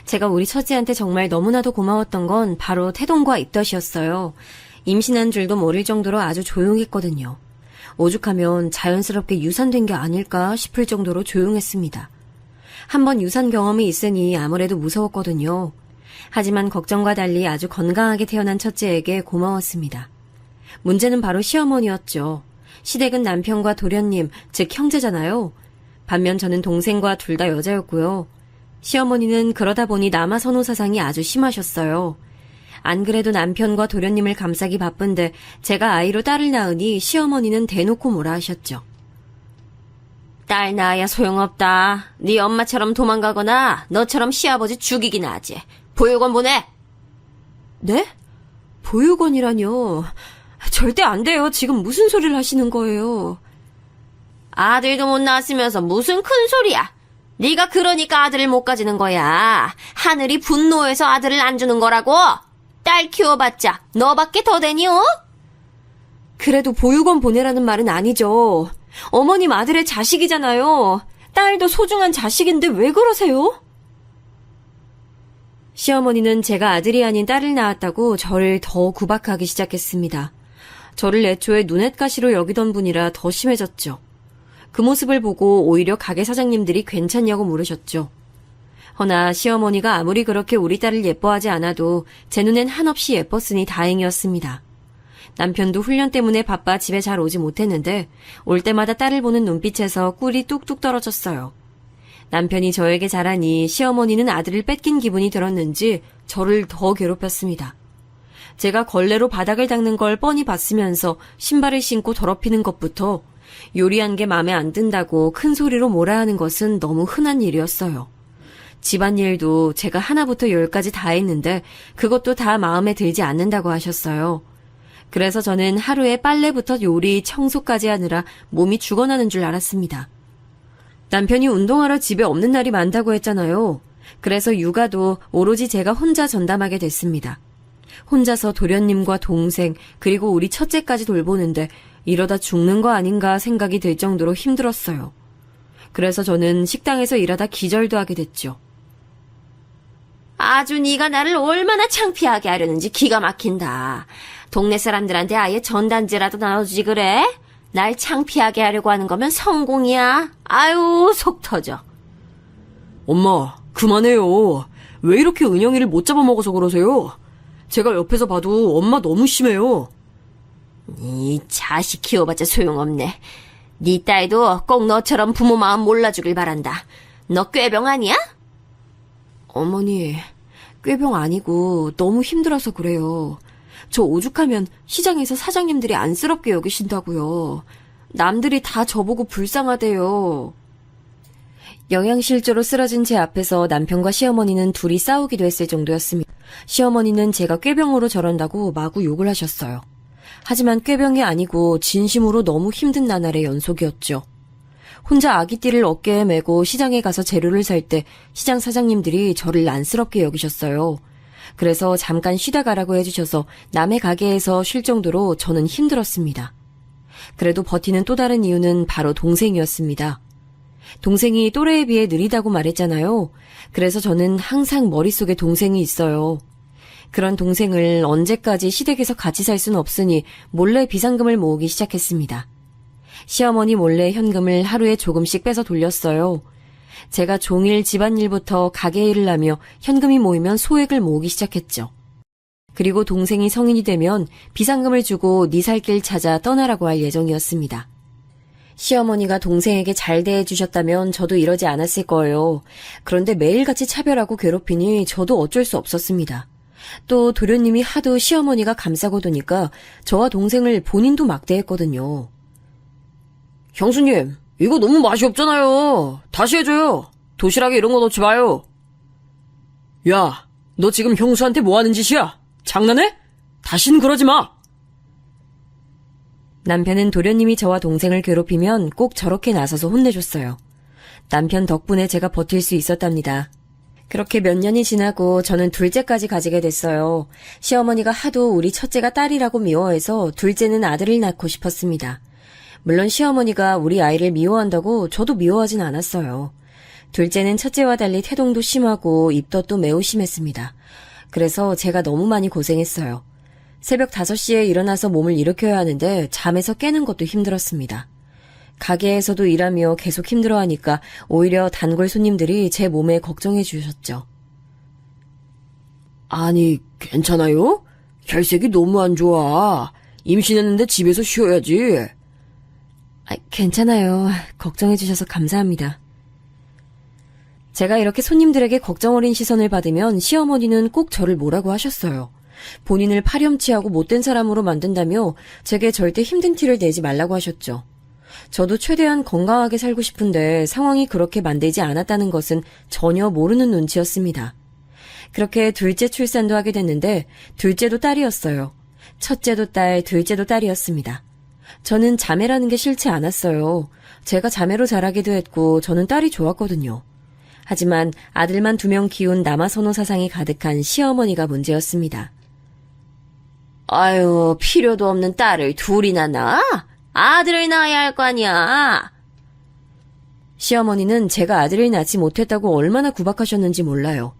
제가 우리 첫째한테 정말 너무나도 고마웠던 건 바로 태동과 입덧이었어요. 임신한 줄도 모를 정도로 아주 조용했거든요. 오죽하면 자연스럽게 유산된 게 아닐까 싶을 정도로 조용했습니다. 한번 유산 경험이 있으니 아무래도 무서웠거든요. 하지만 걱정과 달리 아주 건강하게 태어난 첫째에게 고마웠습니다. 문제는 바로 시어머니였죠. 시댁은 남편과 도련님, 즉 형제잖아요. 반면 저는 동생과 둘 다 여자였고요. 시어머니는 그러다 보니 남아 선호 사상이 아주 심하셨어요. 안 그래도 남편과 도련님을 감싸기 바쁜데 제가 아이로 딸을 낳으니 시어머니는 대놓고 뭐라 하셨죠. 딸 낳아야 소용없다. 네 엄마처럼 도망가거나 너처럼 시아버지 죽이기나 하지. 보육원 보내. 네? 보육원이라뇨. 절대 안 돼요. 지금 무슨 소리를 하시는 거예요. 아들도 못 낳았으면서 무슨 큰 소리야. 네가 그러니까 아들을 못 가지는 거야. 하늘이 분노해서 아들을 안 주는 거라고. 딸 키워봤자 너밖에 더 되니, 어? 그래도 보육원 보내라는 말은 아니죠. 어머님 아들의 자식이잖아요. 딸도 소중한 자식인데 왜 그러세요? 시어머니는 제가 아들이 아닌 딸을 낳았다고 저를 더 구박하기 시작했습니다. 저를 애초에 눈엣가시로 여기던 분이라 더 심해졌죠. 그 모습을 보고 오히려 가게 사장님들이 괜찮냐고 물으셨죠. 허나 시어머니가 아무리 그렇게 우리 딸을 예뻐하지 않아도 제 눈엔 한없이 예뻤으니 다행이었습니다. 남편도 훈련 때문에 바빠 집에 잘 오지 못했는데 올 때마다 딸을 보는 눈빛에서 꿀이 뚝뚝 떨어졌어요. 남편이 저에게 잘하니 시어머니는 아들을 뺏긴 기분이 들었는지 저를 더 괴롭혔습니다. 제가 걸레로 바닥을 닦는 걸 뻔히 봤으면서 신발을 신고 더럽히는 것부터 요리한 게 마음에 안 든다고 큰 소리로 뭐라 하는 것은 너무 흔한 일이었어요. 집안일도 제가 하나부터 10까지 다 했는데 그것도 다 마음에 들지 않는다고 하셨어요. 그래서 저는 하루에 빨래부터 요리, 청소까지 하느라 몸이 죽어나는 줄 알았습니다. 남편이 운동하러 집에 없는 날이 많다고 했잖아요. 그래서 육아도 오로지 제가 혼자 전담하게 됐습니다. 혼자서 도련님과 동생 그리고 우리 첫째까지 돌보는데 이러다 죽는 거 아닌가 생각이 들 정도로 힘들었어요. 그래서 저는 식당에서 일하다 기절도 하게 됐죠. 아주 네가 나를 얼마나 창피하게 하려는지 기가 막힌다. 동네 사람들한테 아예 전단지라도 나눠주지 그래? 날 창피하게 하려고 하는 거면 성공이야. 아유, 속 터져. 엄마, 그만해요. 왜 이렇게 은영이를 못 잡아먹어서 그러세요? 제가 옆에서 봐도 엄마 너무 심해요. 네 자식 키워봤자 소용없네. 네 딸도 꼭 너처럼 부모 마음 몰라주길 바란다. 너 꾀병 아니야? 어머니, 꾀병 아니고 너무 힘들어서 그래요. 저 오죽하면 시장에서 사장님들이 안쓰럽게 여기신다고요. 남들이 다 저보고 불쌍하대요. 영양실조로 쓰러진 제 앞에서 남편과 시어머니는 둘이 싸우기도 했을 정도였습니다. 시어머니는 제가 꾀병으로 저런다고 마구 욕을 하셨어요. 하지만 꾀병이 아니고 진심으로 너무 힘든 나날의 연속이었죠. 혼자 아기띠를 어깨에 메고 시장에 가서 재료를 살 때 시장 사장님들이 저를 안쓰럽게 여기셨어요. 그래서 잠깐 쉬다 가라고 해주셔서 남의 가게에서 쉴 정도로 저는 힘들었습니다. 그래도 버티는 또 다른 이유는 바로 동생이었습니다. 동생이 또래에 비해 느리다고 말했잖아요. 그래서 저는 항상 머릿속에 동생이 있어요. 그런 동생을 언제까지 시댁에서 같이 살 순 없으니 몰래 비상금을 모으기 시작했습니다. 시어머니 몰래 현금을 하루에 조금씩 빼서 돌렸어요. 제가 종일 집안일부터 가게 일을 하며 현금이 모이면 소액을 모으기 시작했죠. 그리고 동생이 성인이 되면 비상금을 주고 네 살 길 찾아 떠나라고 할 예정이었습니다. 시어머니가 동생에게 잘 대해주셨다면 저도 이러지 않았을 거예요. 그런데 매일같이 차별하고 괴롭히니 저도 어쩔 수 없었습니다. 또 도련님이 하도 시어머니가 감싸고 도니까 저와 동생을 본인도 막대했거든요. 형수님, 이거 너무 맛이 없잖아요. 다시 해줘요. 도시락에 이런 거 넣지 마요. 야, 너 지금 형수한테 뭐 하는 짓이야? 장난해? 다신 그러지 마. 남편은 도련님이 저와 동생을 괴롭히면 꼭 저렇게 나서서 혼내줬어요. 남편 덕분에 제가 버틸 수 있었답니다. 그렇게 몇 년이 지나고 저는 둘째까지 가지게 됐어요. 시어머니가 하도 우리 첫째가 딸이라고 미워해서 둘째는 아들을 낳고 싶었습니다. 물론 시어머니가 우리 아이를 미워한다고 저도 미워하진 않았어요. 둘째는 첫째와 달리 태동도 심하고 입덧도 매우 심했습니다. 그래서 제가 너무 많이 고생했어요. 새벽 5시에 일어나서 몸을 일으켜야 하는데 잠에서 깨는 것도 힘들었습니다. 가게에서도 일하며 계속 힘들어하니까 오히려 단골 손님들이 제 몸에 걱정해 주셨죠. 아니, 괜찮아요? 혈색이 너무 안 좋아. 임신했는데 집에서 쉬어야지. 괜찮아요. 걱정해 주셔서 감사합니다. 제가 이렇게 손님들에게 걱정 어린 시선을 받으면 시어머니는 꼭 저를 뭐라고 하셨어요. 본인을 파렴치하고 못된 사람으로 만든다며 제게 절대 힘든 티를 내지 말라고 하셨죠. 저도 최대한 건강하게 살고 싶은데 상황이 그렇게 만들지 않았다는 것은 전혀 모르는 눈치였습니다. 그렇게 둘째 출산도 하게 됐는데 둘째도 딸이었어요. 첫째도 딸, 둘째도 딸이었습니다. 저는 자매라는 게 싫지 않았어요. 제가 자매로 자라기도 했고 저는 딸이 좋았거든요. 하지만 아들만 2명 키운 남아선호 사상이 가득한 시어머니가 문제였습니다. 아유, 필요도 없는 딸을 둘이나 낳아? 아들을 낳아야 할 거 아니야. 시어머니는 제가 아들을 낳지 못했다고 얼마나 구박하셨는지 몰라요.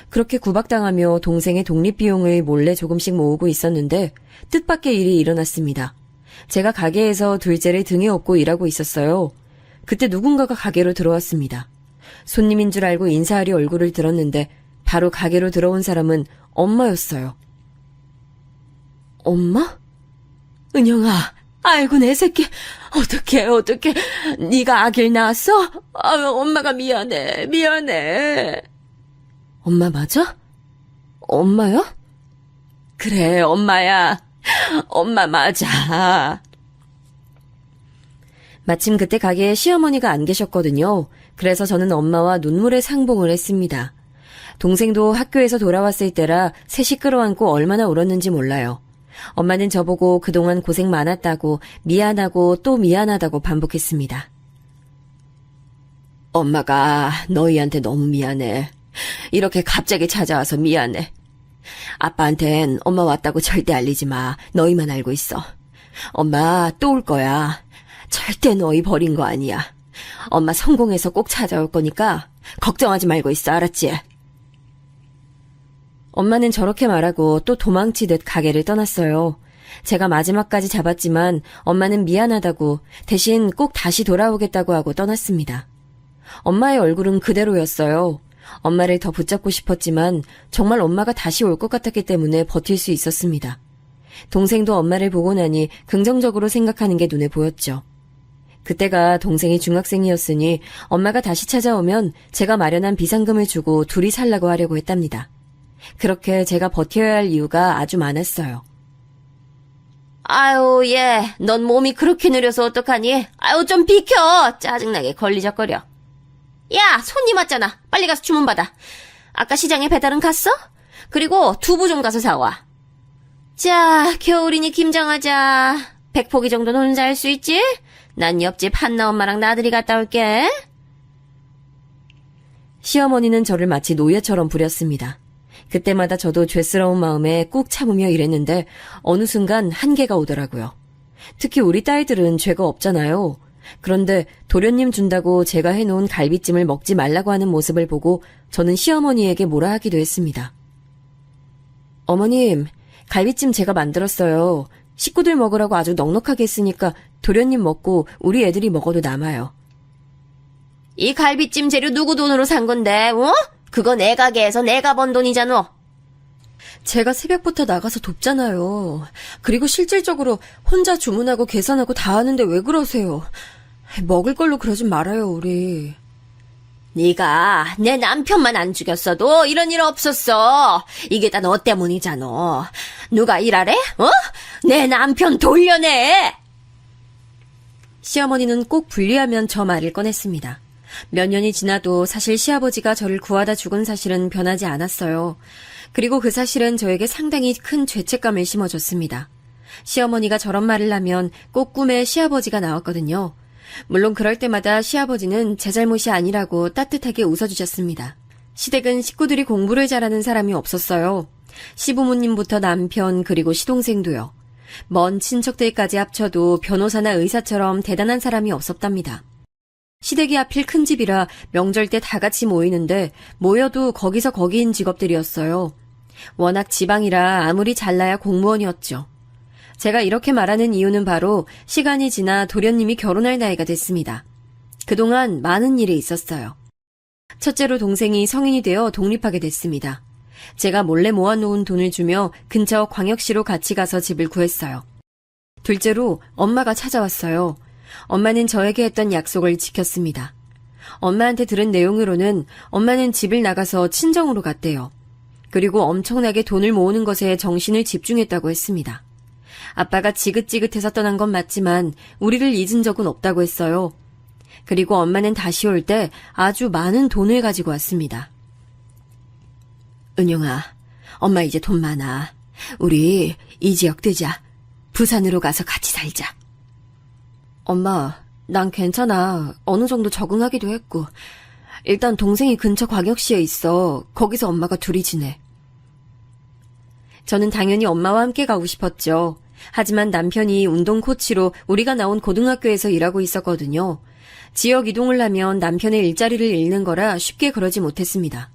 그렇게 구박당하며 동생의 독립비용을 몰래 조금씩 모으고 있었는데 뜻밖의 일이 일어났습니다. 제가 가게에서 둘째를 등에 업고 일하고 있었어요. 그때 누군가가 가게로 들어왔습니다. 손님인 줄 알고 인사하려 얼굴을 들었는데 바로 가게로 들어온 사람은 엄마였어요. 엄마? 은영아, 아이고 내 새끼, 어떡해. 네가 아기를 낳았어? 아유, 엄마가 미안해. 엄마 맞아? 엄마요? 그래, 엄마야. 엄마 맞아. 마침 그때 가게에 시어머니가 안 계셨거든요. 그래서 저는 엄마와 눈물의 상봉을 했습니다. 동생도 학교에서 돌아왔을 때라 셋이 끌어안고 얼마나 울었는지 몰라요. 엄마는 저보고 그동안 고생 많았다고 미안하고 또 미안하다고 반복했습니다. 엄마가 너희한테 너무 미안해. 이렇게 갑자기 찾아와서 미안해. 아빠한텐 엄마 왔다고 절대 알리지 마. 너희만 알고 있어. 엄마 또 올 거야. 절대 너희 버린 거 아니야. 엄마 성공해서 꼭 찾아올 거니까 걱정하지 말고 있어. 알았지? 엄마는 저렇게 말하고 또 도망치듯 가게를 떠났어요. 제가 마지막까지 잡았지만 엄마는 미안하다고 대신 꼭 다시 돌아오겠다고 하고 떠났습니다. 엄마의 얼굴은 그대로였어요. 엄마를 더 붙잡고 싶었지만 정말 엄마가 다시 올 것 같았기 때문에 버틸 수 있었습니다. 동생도 엄마를 보고 나니 긍정적으로 생각하는 게 눈에 보였죠. 그때가 동생이 중학생이었으니 엄마가 다시 찾아오면 제가 마련한 비상금을 주고 둘이 살라고 하려고 했답니다. 그렇게 제가 버텨야 할 이유가 아주 많았어요. 아유, 얘, 넌 몸이 그렇게 느려서 어떡하니? 아유, 좀 비켜! 짜증나게 걸리적거려. 야, 손님 왔잖아. 빨리 가서 주문 받아. 아까 시장에 배달은 갔어? 그리고 두부 좀 가서 사와. 자, 겨울이니 김장하자. 100포기 정도는 혼자 할 수 있지? 난 옆집 한나 엄마랑 나들이 갔다 올게. 시어머니는 저를 마치 노예처럼 부렸습니다. 그때마다 저도 죄스러운 마음에 꾹 참으며 일했는데 어느 순간 한계가 오더라고요. 특히 우리 딸들은 죄가 없잖아요. 그런데 도련님 준다고 제가 해놓은 갈비찜을 먹지 말라고 하는 모습을 보고 저는 시어머니에게 뭐라 하기도 했습니다. 어머님, 갈비찜 제가 만들었어요. 식구들 먹으라고 아주 넉넉하게 했으니까 도련님 먹고 우리 애들이 먹어도 남아요. 이 갈비찜 재료 누구 돈으로 산 건데, 어? 그거 내 가게에서 내가 번 돈이잖아. 제가 새벽부터 나가서 돕잖아요. 그리고 실질적으로 혼자 주문하고 계산하고 다 하는데 왜 그러세요? 먹을 걸로 그러진 말아요, 우리. 네가 내 남편만 안 죽였어도 이런 일 없었어. 이게 다 너 때문이잖아. 누가 일하래? 어? 내 남편 돌려내! 시어머니는 꼭 분리하면 저 말을 꺼냈습니다. 몇 년이 지나도 사실 시아버지가 저를 구하다 죽은 사실은 변하지 않았어요. 그리고 그 사실은 저에게 상당히 큰 죄책감을 심어줬습니다. 시어머니가 저런 말을 하면 꼭 꿈에 시아버지가 나왔거든요. 물론 그럴 때마다 시아버지는 제 잘못이 아니라고 따뜻하게 웃어주셨습니다. 시댁은 식구들이 공부를 잘하는 사람이 없었어요. 시부모님부터 남편 그리고 시동생도요. 먼 친척들까지 합쳐도 변호사나 의사처럼 대단한 사람이 없었답니다. 시댁이 하필 큰 집이라 명절 때 다 같이 모이는데 모여도 거기서 거기인 직업들이었어요. 워낙 지방이라 아무리 잘나야 공무원이었죠. 제가 이렇게 말하는 이유는 바로 시간이 지나 도련님이 결혼할 나이가 됐습니다. 그동안 많은 일이 있었어요. 첫째로 동생이 성인이 되어 독립하게 됐습니다. 제가 몰래 모아놓은 돈을 주며 근처 광역시로 같이 가서 집을 구했어요. 둘째로 엄마가 찾아왔어요. 엄마는 저에게 했던 약속을 지켰습니다. 엄마한테 들은 내용으로는 엄마는 집을 나가서 친정으로 갔대요. 그리고 엄청나게 돈을 모으는 것에 정신을 집중했다고 했습니다. 아빠가 지긋지긋해서 떠난 건 맞지만 우리를 잊은 적은 없다고 했어요. 그리고 엄마는 다시 올 때 아주 많은 돈을 가지고 왔습니다. 은영아, 엄마 이제 돈 많아. 우리 이 지역 뜨자. 부산으로 가서 같이 살자. 엄마, 난 괜찮아. 어느 정도 적응하기도 했고. 일단 동생이 근처 광역시에 있어. 거기서 엄마가 둘이 지내. 저는 당연히 엄마와 함께 가고 싶었죠. 하지만 남편이 운동 코치로 우리가 나온 고등학교에서 일하고 있었거든요. 지역 이동을 하면 남편의 일자리를 잃는 거라 쉽게 그러지 못했습니다.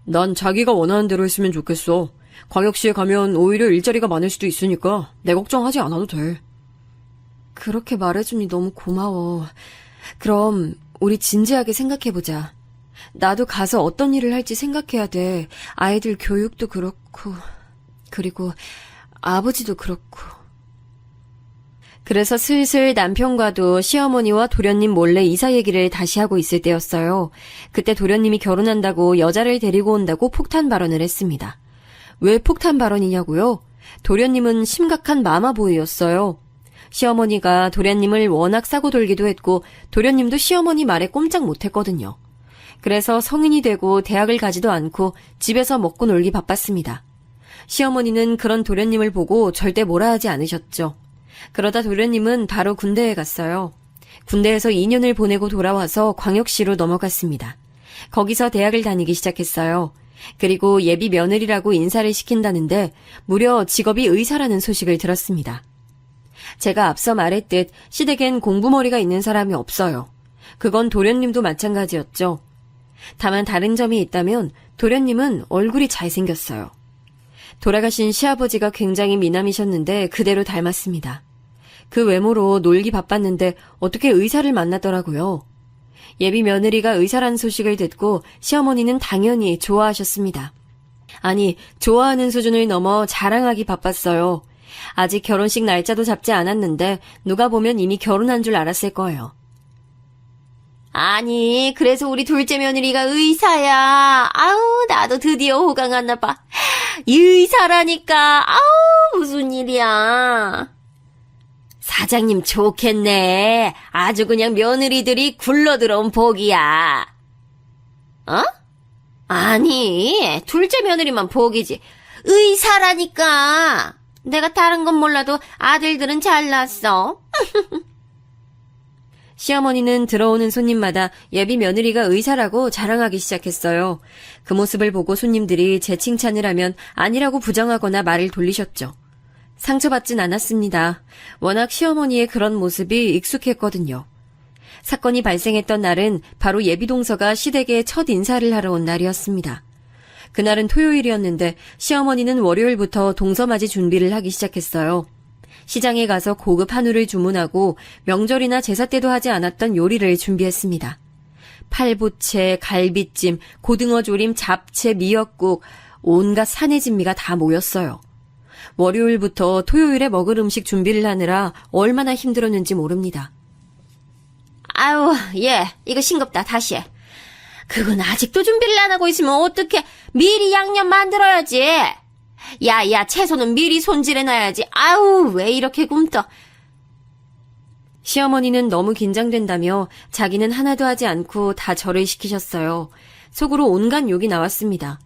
난 자기가 원하는 대로 했으면 좋겠어. 광역시에 가면 오히려 일자리가 많을 수도 있으니까 내 걱정하지 않아도 돼. 그렇게 말해주니 너무 고마워. 그럼 우리 진지하게 생각해보자. 나도 가서 어떤 일을 할지 생각해야 돼. 아이들 교육도 그렇고, 그리고 아버지도 그렇고. 그래서 슬슬 남편과도 시어머니와 도련님 몰래 이사 얘기를 다시 하고 있을 때였어요. 그때 도련님이 결혼한다고 여자를 데리고 온다고 폭탄 발언을 했습니다. 왜 폭탄 발언이냐고요? 도련님은 심각한 마마보이였어요. 시어머니가 도련님을 워낙 싸고 돌기도 했고 도련님도 시어머니 말에 꼼짝 못했거든요. 그래서 성인이 되고 대학을 가지도 않고 집에서 먹고 놀기 바빴습니다. 시어머니는 그런 도련님을 보고 절대 뭐라 하지 않으셨죠. 그러다 도련님은 바로 군대에 갔어요. 군대에서 2년을 보내고 돌아와서 광역시로 넘어갔습니다. 거기서 대학을 다니기 시작했어요. 그리고 예비 며느리라고 인사를 시킨다는데 무려 직업이 의사라는 소식을 들었습니다. 제가 앞서 말했듯 시댁엔 공부머리가 있는 사람이 없어요. 그건 도련님도 마찬가지였죠. 다만 다른 점이 있다면 도련님은 얼굴이 잘생겼어요. 돌아가신 시아버지가 굉장히 미남이셨는데 그대로 닮았습니다. 그 외모로 놀기 바빴는데 어떻게 의사를 만나더라고요. 예비 며느리가 의사라는 소식을 듣고 시어머니는 당연히 좋아하셨습니다. 아니, 좋아하는 수준을 넘어 자랑하기 바빴어요. 아직 결혼식 날짜도 잡지 않았는데 누가 보면 이미 결혼한 줄 알았을 거예요. 아니, 그래서 우리 둘째 며느리가 의사야. 아우, 나도 드디어 호강하나 봐. 의사라니까. 아우, 무슨 일이야. 사장님 좋겠네. 아주 그냥 며느리들이 굴러들어온 복이야. 어? 아니, 둘째 며느리만 복이지. 의사라니까. 내가 다른 건 몰라도 아들들은 잘났어. 시어머니는 들어오는 손님마다 예비 며느리가 의사라고 자랑하기 시작했어요. 그 모습을 보고 손님들이 제 칭찬을 하면 아니라고 부정하거나 말을 돌리셨죠. 상처받진 않았습니다. 워낙 시어머니의 그런 모습이 익숙했거든요. 사건이 발생했던 날은 바로 예비동서가 시댁에 첫 인사를 하러 온 날이었습니다. 그날은 토요일이었는데 시어머니는 월요일부터 동서맞이 준비를 하기 시작했어요. 시장에 가서 고급 한우를 주문하고 명절이나 제사 때도 하지 않았던 요리를 준비했습니다. 팔보채, 갈비찜, 고등어 조림, 잡채, 미역국, 온갖 산의 진미가 다 모였어요. 월요일부터 토요일에 먹을 음식 준비를 하느라 얼마나 힘들었는지 모릅니다. 아유, 얘, 이거 싱겁다. 다시 해. 그건 아직도 준비를 안 하고 있으면 어떡해. 미리 양념 만들어야지. 야, 채소는 미리 손질해놔야지. 아유, 왜 이렇게 굼떠. 시어머니는 너무 긴장된다며 자기는 하나도 하지 않고 다 저를 시키셨어요. 속으로 온갖 욕이 나왔습니다.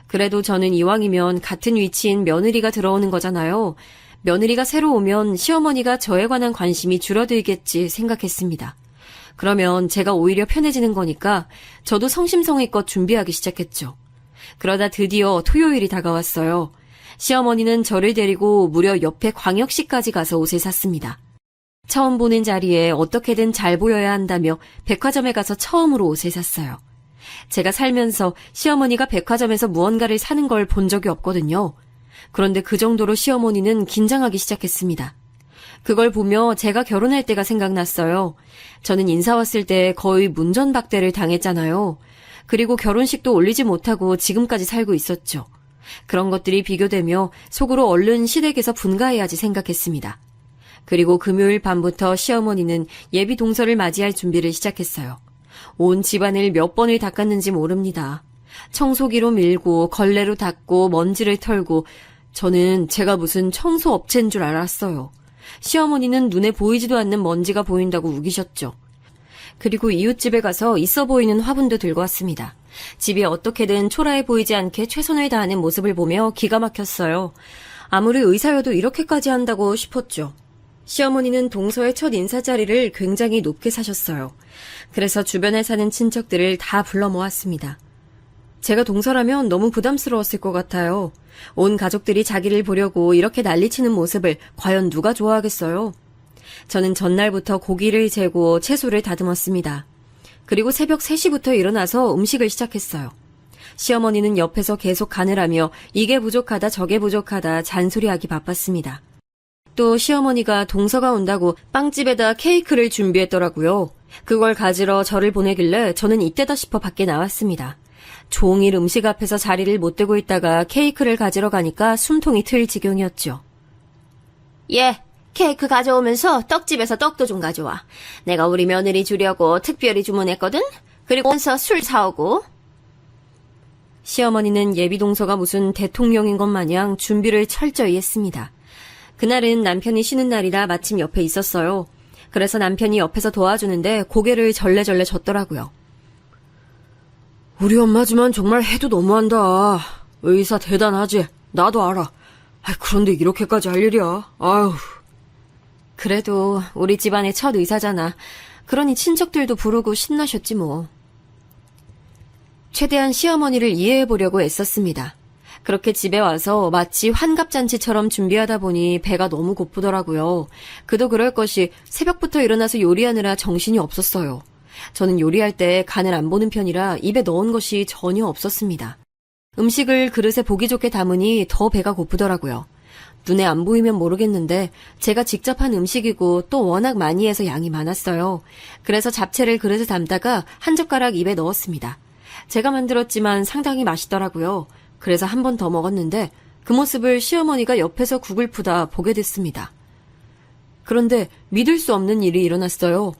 그래도 저는 이왕이면 같은 위치인 며느리가 들어오는 거잖아요. 며느리가 새로 오면 시어머니가 저에 관한 관심이 줄어들겠지 생각했습니다. 그러면 제가 오히려 편해지는 거니까 저도 성심성의껏 준비하기 시작했죠. 그러다 드디어 토요일이 다가왔어요. 시어머니는 저를 데리고 무려 옆에 광역시까지 가서 옷을 샀습니다. 처음 보는 자리에 어떻게든 잘 보여야 한다며 백화점에 가서 처음으로 옷을 샀어요. 제가 살면서 시어머니가 백화점에서 무언가를 사는 걸 본 적이 없거든요. 그런데 그 정도로 시어머니는 긴장하기 시작했습니다. 그걸 보며 제가 결혼할 때가 생각났어요. 저는 인사 왔을 때 거의 문전박대를 당했잖아요. 그리고 결혼식도 올리지 못하고 지금까지 살고 있었죠. 그런 것들이 비교되며 속으로 얼른 시댁에서 분가해야지 생각했습니다. 그리고 금요일 밤부터 시어머니는 예비 동서를 맞이할 준비를 시작했어요. 온 집안을 몇 번을 닦았는지 모릅니다. 청소기로 밀고 걸레로 닦고 먼지를 털고 저는 제가 무슨 청소업체인 줄 알았어요. 시어머니는 눈에 보이지도 않는 먼지가 보인다고 우기셨죠. 그리고 이웃집에 가서 있어 보이는 화분도 들고 왔습니다. 집이 어떻게든 초라해 보이지 않게 최선을 다하는 모습을 보며 기가 막혔어요. 아무리 의사여도 이렇게까지 한다고 싶었죠. 시어머니는 동서의 첫 인사 자리를 굉장히 높게 사셨어요. 그래서 주변에 사는 친척들을 다 불러 모았습니다. 제가 동서라면 너무 부담스러웠을 것 같아요. 온 가족들이 자기를 보려고 이렇게 난리치는 모습을 과연 누가 좋아하겠어요? 저는 전날부터 고기를 재고 채소를 다듬었습니다. 그리고 새벽 3시부터 일어나서 음식을 시작했어요. 시어머니는 옆에서 계속 간을 하며 이게 부족하다 저게 부족하다 잔소리하기 바빴습니다. 또 시어머니가 동서가 온다고 빵집에다 케이크를 준비했더라고요. 그걸 가지러 저를 보내길래 저는 이때다 싶어 밖에 나왔습니다. 종일 음식 앞에서 자리를 못 대고 있다가 케이크를 가지러 가니까 숨통이 트일 지경이었죠. 얘, 케이크 가져오면서 떡집에서 떡도 좀 가져와. 내가 우리 며느리 주려고 특별히 주문했거든? 그리고 와서 술 사오고. 시어머니는 예비 동서가 무슨 대통령인 것 마냥 준비를 철저히 했습니다. 그날은 남편이 쉬는 날이라 마침 옆에 있었어요. 그래서 남편이 옆에서 도와주는데 고개를 절레절레 젓더라고요. 우리 엄마지만 정말 해도 너무한다. 의사 대단하지. 나도 알아. 그런데 이렇게까지 할 일이야. 아유. 그래도 우리 집안의 첫 의사잖아. 그러니 친척들도 부르고 신나셨지 뭐. 최대한 시어머니를 이해해보려고 애썼습니다. 그렇게 집에 와서 마치 환갑잔치처럼 준비하다 보니 배가 너무 고프더라고요. 그도 그럴 것이 새벽부터 일어나서 요리하느라 정신이 없었어요. 저는 요리할 때 간을 안 보는 편이라 입에 넣은 것이 전혀 없었습니다. 음식을 그릇에 보기 좋게 담으니 더 배가 고프더라고요. 눈에 안 보이면 모르겠는데 제가 직접 한 음식이고 또 워낙 많이 해서 양이 많았어요. 그래서 잡채를 그릇에 담다가 한 젓가락 입에 넣었습니다. 제가 만들었지만 상당히 맛있더라고요. 그래서 한 번 더 먹었는데 그 모습을 시어머니가 옆에서 국을 푸다 보게 됐습니다. 그런데 믿을 수 없는 일이 일어났어요.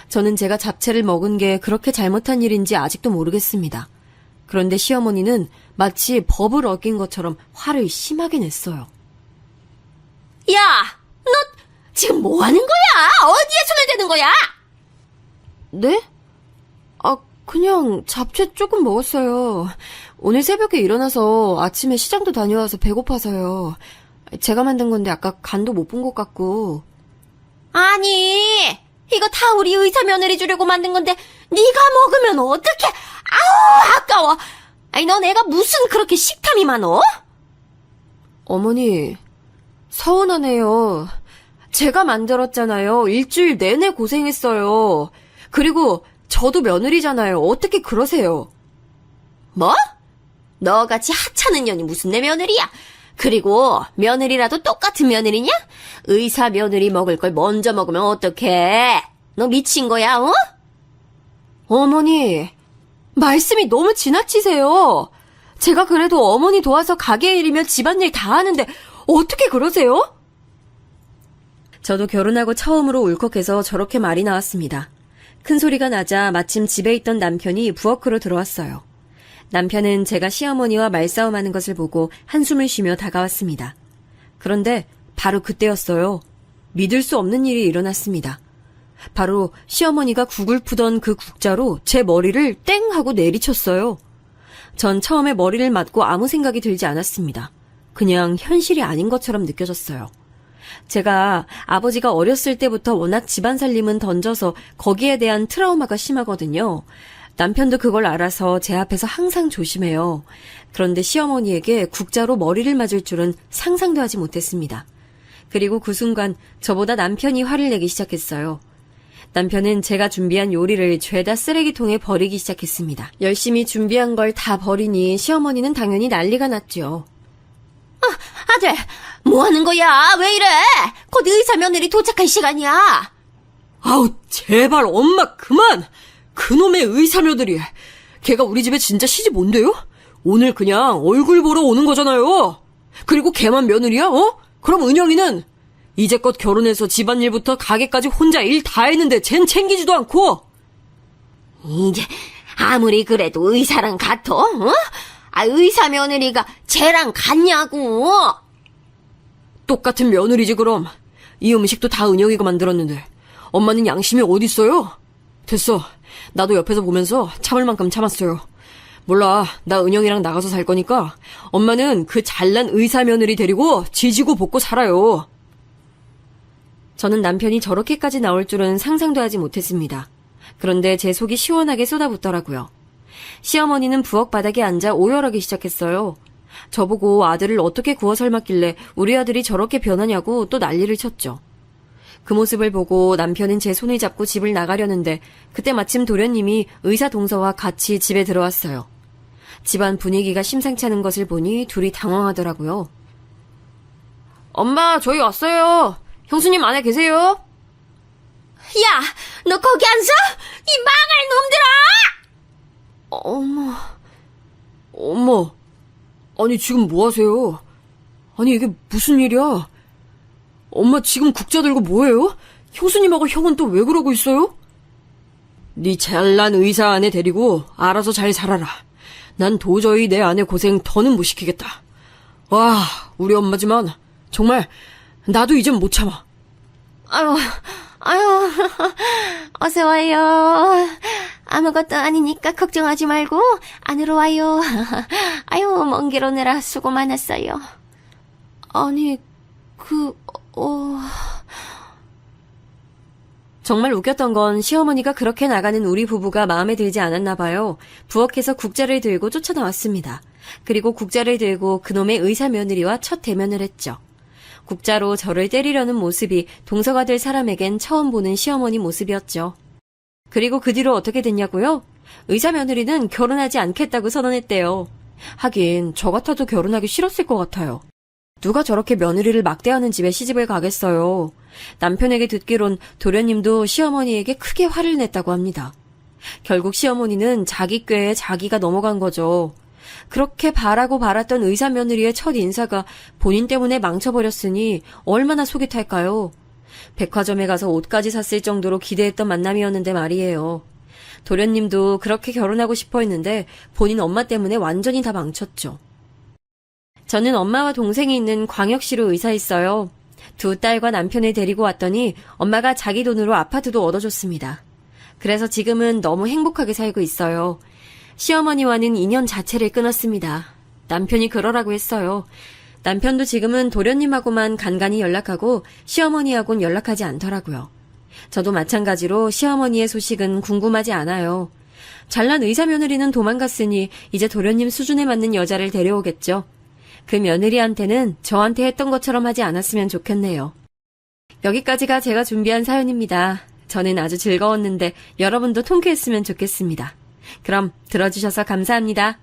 저는 제가 잡채를 먹은 게 그렇게 잘못한 일인지 아직도 모르겠습니다. 그런데 시어머니는 마치 법을 어긴 것처럼 화를 심하게 냈어요. 야, 너 지금 뭐 하는 거야? 어디에 손을 대는 거야? 네? 그냥 잡채 조금 먹었어요. 오늘 새벽에 일어나서 아침에 시장도 다녀와서 배고파서요. 제가 만든 건데 아까 간도 못 본 것 같고. 아니, 이거 다 우리 의사 며느리 주려고 만든 건데 네가 먹으면 어떡해? 아우, 아까워. 아니, 너 내가 무슨 그렇게 식탐이 많어? 어머니, 서운하네요. 제가 만들었잖아요. 일주일 내내 고생했어요. 그리고 저도 며느리잖아요. 어떻게 그러세요? 뭐? 너같이 하찮은 년이 무슨 내 며느리야? 그리고 며느리라도 똑같은 며느리냐? 의사 며느리 먹을 걸 먼저 먹으면 어떡해? 너 미친 거야, 어? 어머니, 말씀이 너무 지나치세요. 제가 그래도 어머니 도와서 가게 일이며 집안일 다 하는데 어떻게 그러세요? 저도 결혼하고 처음으로 울컥해서 저렇게 말이 나왔습니다. 큰 소리가 나자 마침 집에 있던 남편이 부엌으로 들어왔어요. 남편은 제가 시어머니와 말싸움하는 것을 보고 한숨을 쉬며 다가왔습니다. 그런데 바로 그때였어요. 믿을 수 없는 일이 일어났습니다. 바로 시어머니가 국을 푸던 그 국자로 제 머리를 땡 하고 내리쳤어요. 전 처음에 머리를 맞고 아무 생각이 들지 않았습니다. 그냥 현실이 아닌 것처럼 느껴졌어요. 제가 아버지가 어렸을 때부터 워낙 집안 살림은 던져서 거기에 대한 트라우마가 심하거든요. 남편도 그걸 알아서 제 앞에서 항상 조심해요. 그런데 시어머니에게 국자로 머리를 맞을 줄은 상상도 하지 못했습니다. 그리고 그 순간 저보다 남편이 화를 내기 시작했어요. 남편은 제가 준비한 요리를 죄다 쓰레기통에 버리기 시작했습니다. 열심히 준비한 걸 다 버리니 시어머니는 당연히 난리가 났죠. 아들, 뭐 하는 거야? 왜 이래? 곧 의사 며느리 도착할 시간이야. 아우, 제발 엄마 그만! 그놈의 의사며들이. 걔가 우리 집에 진짜 시집 온대요? 오늘 그냥 얼굴 보러 오는 거잖아요. 그리고 걔만 며느리야, 어? 그럼 은영이는? 이제껏 결혼해서 집안일부터 가게까지 혼자 일 다 했는데 쟨 챙기지도 않고. 이제 아무리 그래도 의사랑 같어? 어? 아, 의사 며느리가 쟤랑 같냐고. 똑같은 며느리지 그럼. 이 음식도 다 은영이가 만들었는데 엄마는 양심이 어딨어요? 됐어. 나도 옆에서 보면서 참을 만큼 참았어요. 몰라, 나 은영이랑 나가서 살 거니까 엄마는 그 잘난 의사 며느리 데리고 지지고 볶고 살아요. 저는 남편이 저렇게까지 나올 줄은 상상도 하지 못했습니다. 그런데 제 속이 시원하게 쏟아붓더라고요. 시어머니는 부엌 바닥에 앉아 오열하기 시작했어요. 저보고 아들을 어떻게 구워 삶았길래 우리 아들이 저렇게 변하냐고 또 난리를 쳤죠. 그 모습을 보고 남편은 제 손을 잡고 집을 나가려는데 그때 마침 도련님이 의사 동서와 같이 집에 들어왔어요. 집안 분위기가 심상치 않은 것을 보니 둘이 당황하더라고요. 엄마, 저희 왔어요. 형수님 안에 계세요? 야, 너 거기 안 서? 이 망할 놈들아! 엄마. 아니, 지금 뭐 하세요? 아니, 이게 무슨 일이야? 엄마 지금 국자 들고 뭐해요? 형수님하고 형은 또 왜 그러고 있어요? 네 잘난 의사 아내 데리고 알아서 잘 살아라. 난 도저히 내 아내 고생 더는 못 시키겠다. 와, 우리 엄마지만 정말 나도 이젠 못 참아. 아유, 어서 와요. 아무것도 아니니까 걱정하지 말고 안으로 와요. 아유, 먼 길 오느라 수고 많았어요. 아니, 정말 웃겼던 건 시어머니가 그렇게 나가는 우리 부부가 마음에 들지 않았나 봐요. 부엌에서 국자를 들고 쫓아나왔습니다. 그리고 국자를 들고 그놈의 의사 며느리와 첫 대면을 했죠. 국자로 저를 때리려는 모습이 동서가 될 사람에겐 처음 보는 시어머니 모습이었죠. 그리고 그 뒤로 어떻게 됐냐고요? 의사 며느리는 결혼하지 않겠다고 선언했대요. 하긴 저 같아도 결혼하기 싫었을 것 같아요. 누가 저렇게 며느리를 막대하는 집에 시집을 가겠어요. 남편에게 듣기론 도련님도 시어머니에게 크게 화를 냈다고 합니다. 결국 시어머니는 자기 꾀에 자기가 넘어간 거죠. 그렇게 바라고 바랐던 의사 며느리의 첫 인사가 본인 때문에 망쳐버렸으니 얼마나 속이 탈까요? 백화점에 가서 옷까지 샀을 정도로 기대했던 만남이었는데 말이에요. 도련님도 그렇게 결혼하고 싶어 했는데 본인 엄마 때문에 완전히 다 망쳤죠. 저는 엄마와 동생이 있는 광역시로 의사했어요. 두 딸과 남편을 데리고 왔더니 엄마가 자기 돈으로 아파트도 얻어줬습니다. 그래서 지금은 너무 행복하게 살고 있어요. 시어머니와는 인연 자체를 끊었습니다. 남편이 그러라고 했어요. 남편도 지금은 도련님하고만 간간히 연락하고 시어머니하고는 연락하지 않더라고요. 저도 마찬가지로 시어머니의 소식은 궁금하지 않아요. 잘난 의사 며느리는 도망갔으니 이제 도련님 수준에 맞는 여자를 데려오겠죠. 그 며느리한테는 저한테 했던 것처럼 하지 않았으면 좋겠네요. 여기까지가 제가 준비한 사연입니다. 저는 아주 즐거웠는데 여러분도 통쾌했으면 좋겠습니다. 그럼 들어주셔서 감사합니다.